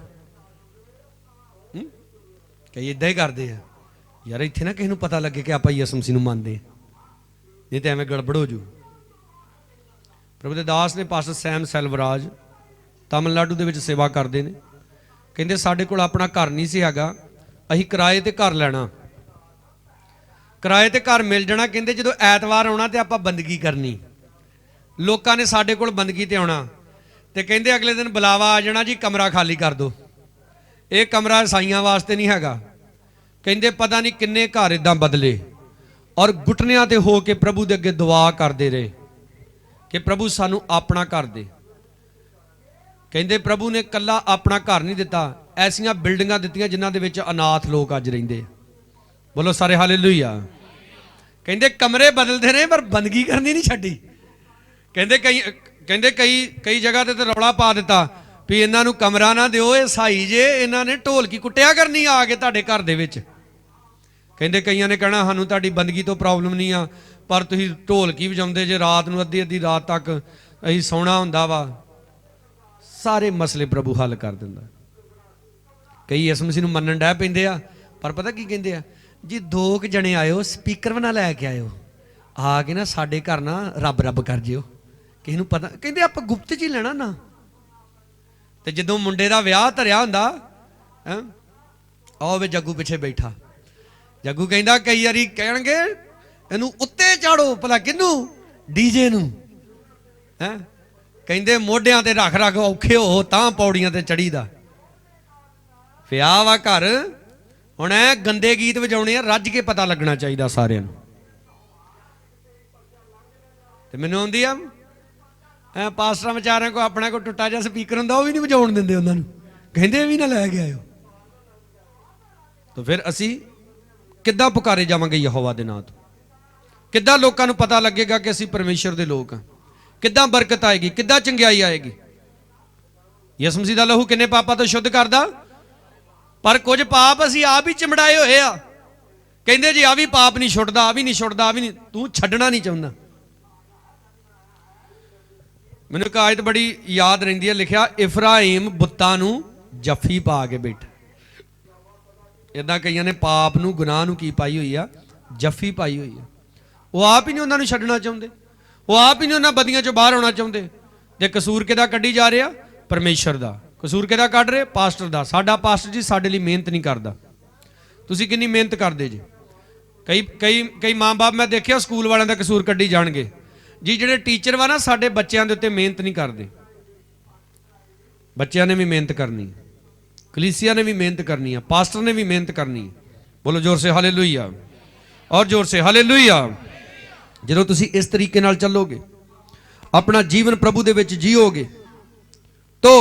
ਕਈ ਇਦਾਂ ਹੀ ਕਰਦੇ ਆ ਯਾਰ, ਇੱਥੇ ਨਾ ਕਿਸੇ ਨੂੰ ਪਤਾ ਲੱਗੇ ਕਿ ਆਪਾਂ ਯਿਸੂ ਮਸੀਹ ਨੂੰ ਮੰਨਦੇ, ਨਹੀਂ ਤਾਂ ਐਵੇਂ ਗੜਬੜ ਹੋ ਜੂ। ਪ੍ਰਭੂ ਦੇ ਦਾਸ ਨੇ ਪਾਸਟਰ ਸੈਮ ਸੈਲਵਰਾਜ ਤਮਿਲਨਾਡੂ ਦੇ ਵਿੱਚ ਸੇਵਾ ਕਰਦੇ ਨੇ। ਕਹਿੰਦੇ ਸਾਡੇ ਕੋਲ ਆਪਣਾ ਘਰ ਨਹੀਂ ਸੀ ਹੈਗਾ, ਅਸੀਂ ਕਿਰਾਏ ਤੇ ਘਰ ਲੈਣਾ, ਕਿਰਾਏ ਤੇ ਘਰ ਮਿਲ ਜਾਣਾ। ਕਹਿੰਦੇ ਜਦੋਂ ਐਤਵਾਰ ਆਉਣਾ ਤੇ ਆਪਾਂ ਬੰਦਗੀ ਕਰਨੀ, ਲੋਕਾਂ ਨੇ ਸਾਡੇ ਕੋਲ ਬੰਦਗੀ ਤੇ ਆਉਣਾ ਤੇ ਕਹਿੰਦੇ ਅਗਲੇ ਦਿਨ ਬੁਲਾਵਾ ਆ ਜਾਣਾ, ਜੀ ਕਮਰਾ ਖਾਲੀ ਕਰ ਦਿਓ, ਇਹ ਕਮਰਾ ਈਸਾਈਆਂ ਵਾਸਤੇ ਨਹੀਂ ਹੈਗਾ। ਕਹਿੰਦੇ ਪਤਾ ਨਹੀਂ ਕਿੰਨੇ ਘਰ ਇਦਾਂ ਬਦਲੇ ਔਰ ਗੁੱਟਨਿਆਂ ਤੇ ਹੋ ਕੇ ਪ੍ਰਭੂ ਦੇ ਅੱਗੇ ਦੁਆ ਕਰਦੇ ਰਹੇ ਕਿ ਪ੍ਰਭੂ ਸਾਨੂੰ ਆਪਣਾ ਘਰ ਦੇ। ਕਹਿੰਦੇ ਪ੍ਰਭੂ ਨੇ ਕੱਲਾ ਆਪਣਾ ਘਰ ਨਹੀਂ ਦਿੱਤਾ, ਐਸੀਆਂ ਬਿਲਡਿੰਗਾਂ ਦਿੱਤੀਆਂ ਜਿਨ੍ਹਾਂ ਦੇ ਵਿੱਚ ਅਨਾਥ ਲੋਕ ਅੱਜ ਰਹਿੰਦੇ। ਬੋਲੋ ਸਾਰੇ ਹਾਲੇਲੂਇਆ। ਕਹਿੰਦੇ ਕਮਰੇ ਬਦਲਦੇ ਰਹੇ ਪਰ ਬੰਦਗੀ ਕਰਨੀ ਨਹੀਂ ਛੱਡੀ। ਕਹਿੰਦੇ ਕਈ ਜਗ੍ਹਾ ਤੇ ਰੌਲਾ ਪਾ ਦਿੱਤਾ ਵੀ ਇਹਨਾਂ ਨੂੰ ਕਮਰਾ ਨਾ ਦਿਓ, ਇਹ ਸਾਈ ਜੇ, ਇਹਨਾਂ ਨੇ ਢੋਲਕੀ ਕੁੱਟਿਆ ਕਰਨੀ ਆ ਕੇ ਤੁਹਾਡੇ ਘਰ ਦੇ ਵਿੱਚ। ਕਹਿੰਦੇ ਕਈਆਂ ਨੇ ਕਹਿਣਾ ਸਾਨੂੰ ਤੁਹਾਡੀ ਬੰਦਗੀ ਤੋਂ ਪ੍ਰੋਬਲਮ ਨਹੀਂ ਆ, ਪਰ ਤੁਸੀਂ ਢੋਲਕੀ ਵਜਾਉਂਦੇ ਜੇ ਰਾਤ ਨੂੰ, ਅੱਧੀ ਰਾਤ ਤੱਕ ਅਸੀਂ ਸੌਣਾ ਹੁੰਦਾ ਵਾ। ਸਾਰੇ ਮਸਲੇ ਪ੍ਰਭੂ ਹੱਲ ਕਰ ਦਿੰਦਾ। ਕਈ ਯਿਸੂ ਮਸੀਹ ਨੂੰ ਮੰਨਣ ਡੈ ਪੈਂਦੇ ਆ, ਪਰ ਪਤਾ ਕੀ ਕਹਿੰਦੇ ਆ, ਜੀ 2 ਜਣੇ ਆਇਓ, ਸਪੀਕਰ ਵੀ ਨਾ ਲੈ ਕੇ ਆਇਓ, ਆ ਕੇ ਨਾ ਸਾਡੇ ਘਰ ਨਾ ਰੱਬ ਰੱਬ ਕਰ ਜਿਓ, ਕਿਸੇ ਨੂੰ ਪਤਾ। ਕਹਿੰਦੇ ਆਪਾਂ ਗੁਪਤ 'ਚ ਹੀ ਲੈਣਾ ਨਾ। ਤੇ ਜਦੋਂ ਮੁੰਡੇ ਦਾ ਵਿਆਹ ਧਰਿਆ ਹੁੰਦਾ, ਆਓ ਵੇ ਜੱਗੂ ਪਿੱਛੇ ਬੈਠਾ, ਜੱਗੂ ਕਹਿੰਦਾ ਕਈ ਵਾਰੀ ਕਹਿਣਗੇ ਇਹਨੂੰ ਉੱਤੇ ਚਾੜੋ, ਭਲਾ ਕਿਹਨੂੰ, ਡੀਜੇ ਨੂੰ। ਕਹਿੰਦੇ ਮੋਢਿਆਂ ਤੇ ਰੱਖ ਔਖੇ ਹੋ ਤਾਂ ਪੌੜੀਆਂ ਤੇ ਚੜੀਦਾ। ਵਿਆਹ ਵਾ ਘਰ, ਹੁਣ ਐ ਗੰਦੇ ਗੀਤ ਵਜਾਉਣੇ ਆ, ਰੱਜ ਕੇ ਪਤਾ ਲੱਗਣਾ ਚਾਹੀਦਾ ਸਾਰਿਆਂ ਨੂੰ। ਤੇ ਮੈਨੂੰ ਆਉਂਦੀ ਆ ਪਾਸਟਰਾਂ ਵਿਚਾਰਿਆਂ ਕੋ ਆਪਣਾ ਕੋਈ ਟੁੱਟਾ ਜਿਹਾ ਸਪੀਕਰ ਹੁੰਦਾ, ਉਹ ਵੀ ਨਹੀਂ ਵਜਾਉਣ ਦਿੰਦੇ ਉਹਨਾਂ ਨੂੰ, ਕਹਿੰਦੇ ਵੀ ਨਾ ਲੈ ਕੇ ਆਇਓ। ਤਾਂ ਫਿਰ ਅਸੀਂ ਕਿੱਦਾਂ ਪੁਕਾਰੇ ਜਾਵਾਂਗੇ ਯਹੋਵਾ ਦੇ ਨਾਂ ਤੋਂ? ਕਿੱਦਾਂ ਲੋਕਾਂ ਨੂੰ ਪਤਾ ਲੱਗੇਗਾ ਕਿ ਅਸੀਂ ਪਰਮੇਸ਼ਰ ਦੇ ਲੋਕ ਹਾਂ? ਕਿੱਦਾਂ ਬਰਕਤ ਆਏਗੀ? ਕਿੱਦਾਂ ਚੰਗਿਆਈ ਆਏਗੀ? ਯਿਸੂ ਮਸੀਹ ਦਾ ਲਹੂ ਕਿੰਨੇ ਪਾਪਾਂ ਤੋਂ ਸ਼ੁੱਧ ਕਰਦਾ, ਪਰ ਕੁਝ ਪਾਪ ਅਸੀਂ ਆਪ ਹੀ ਚਮੜਾਏ ਹੋਏ ਆ। ਕਹਿੰਦੇ ਜੀ ਆ ਵੀ ਪਾਪ ਨਹੀਂ ਛੁੱਟਦਾ, ਆ ਵੀ ਨਹੀਂ ਛੁੱਟਦਾ, ਆ ਵੀ ਨਹੀਂ, ਤੂੰ ਛੱਡਣਾ ਨਹੀਂ ਚਾਹੁੰਦਾ। ਮੈਨੂੰ ਇੱਕ ਆਇਤ ਬੜੀ ਯਾਦ ਰਹਿੰਦੀ ਹੈ, ਲਿਖਿਆ ਇਫਰਾਈਮ ਬੁੱਤਾਂ ਨੂੰ ਜੱਫੀ ਪਾ ਕੇ ਬੈਠਾ। ਇਦਾਂ ਕਈਆਂ ਨੇ ਪਾਪ ਨੂੰ, ਗੁਨਾਹ ਨੂੰ ਕੀ ਪਾਈ ਹੋਈ ਆ, ਜੱਫੀ ਪਾਈ ਹੋਈ ਆ। ਉਹ ਆਪ ਹੀ ਨਹੀਂ ਉਹਨਾਂ ਨੂੰ ਛੱਡਣਾ ਚਾਹੁੰਦੇ, ਉਹ ਆਪ ਹੀ ਨਹੀਂ ਉਹਨਾਂ ਬਦੀਆਂ ਚੋਂ ਬਾਹਰ ਆਉਣਾ ਚਾਹੁੰਦੇ। ਤੇ ਕਸੂਰ ਕਿਹਦਾ ਕੱਢੀ ਜਾ ਰਿਹਾ? ਪਰਮੇਸ਼ਰ ਦਾ। ਕਸੂਰ ਕਿਹਦਾ ਕੱਢ ਰਹੇ? ਪਾਸਟਰ ਦਾ। ਸਾਡਾ ਪਾਸਟਰ ਜੀ ਸਾਡੇ ਲਈ ਮਿਹਨਤ ਨਹੀਂ ਕਰਦਾ। ਤੁਸੀਂ ਕਿੰਨੀ ਮਿਹਨਤ ਕਰਦੇ ਜੀ? ਕਈ ਮਾਂ-ਬਾਪ ਮੈਂ ਦੇਖਿਆ ਸਕੂਲ ਵਾਲਿਆਂ ਦਾ ਕਸੂਰ ਕੱਢੀ ਜਾਣਗੇ ਜੀ, ਜਿਹੜੇ ਟੀਚਰ ਵਾ ਨਾ ਸਾਡੇ ਬੱਚਿਆਂ ਦੇ ਉੱਤੇ ਮਿਹਨਤ ਨਹੀਂ ਕਰਦੇ। ਬੱਚਿਆਂ ਨੇ ਵੀ ਮਿਹਨਤ ਕਰਨੀ, ਕਲੀਸਿਆ ਨੇ ਵੀ ਮਿਹਨਤ ਕਰਨੀ ਆ, ਪਾਸਟਰ ਨੇ ਵੀ ਮਿਹਨਤ ਕਰਨੀ। ਬੋਲੋ ਜ਼ੋਰ ਸੇ ਹਾਲੇਲੂਇਆ, ਔਰ ਜ਼ੋਰ ਸੇ ਹਾਲੇਲੂਇਆ। ਜਦੋਂ ਤੁਸੀਂ ਇਸ ਤਰੀਕੇ ਨਾਲ ਚੱਲੋਗੇ, ਆਪਣਾ ਜੀਵਨ ਪ੍ਰਭੂ ਦੇ ਵਿੱਚ ਜੀਓਗੇ, तो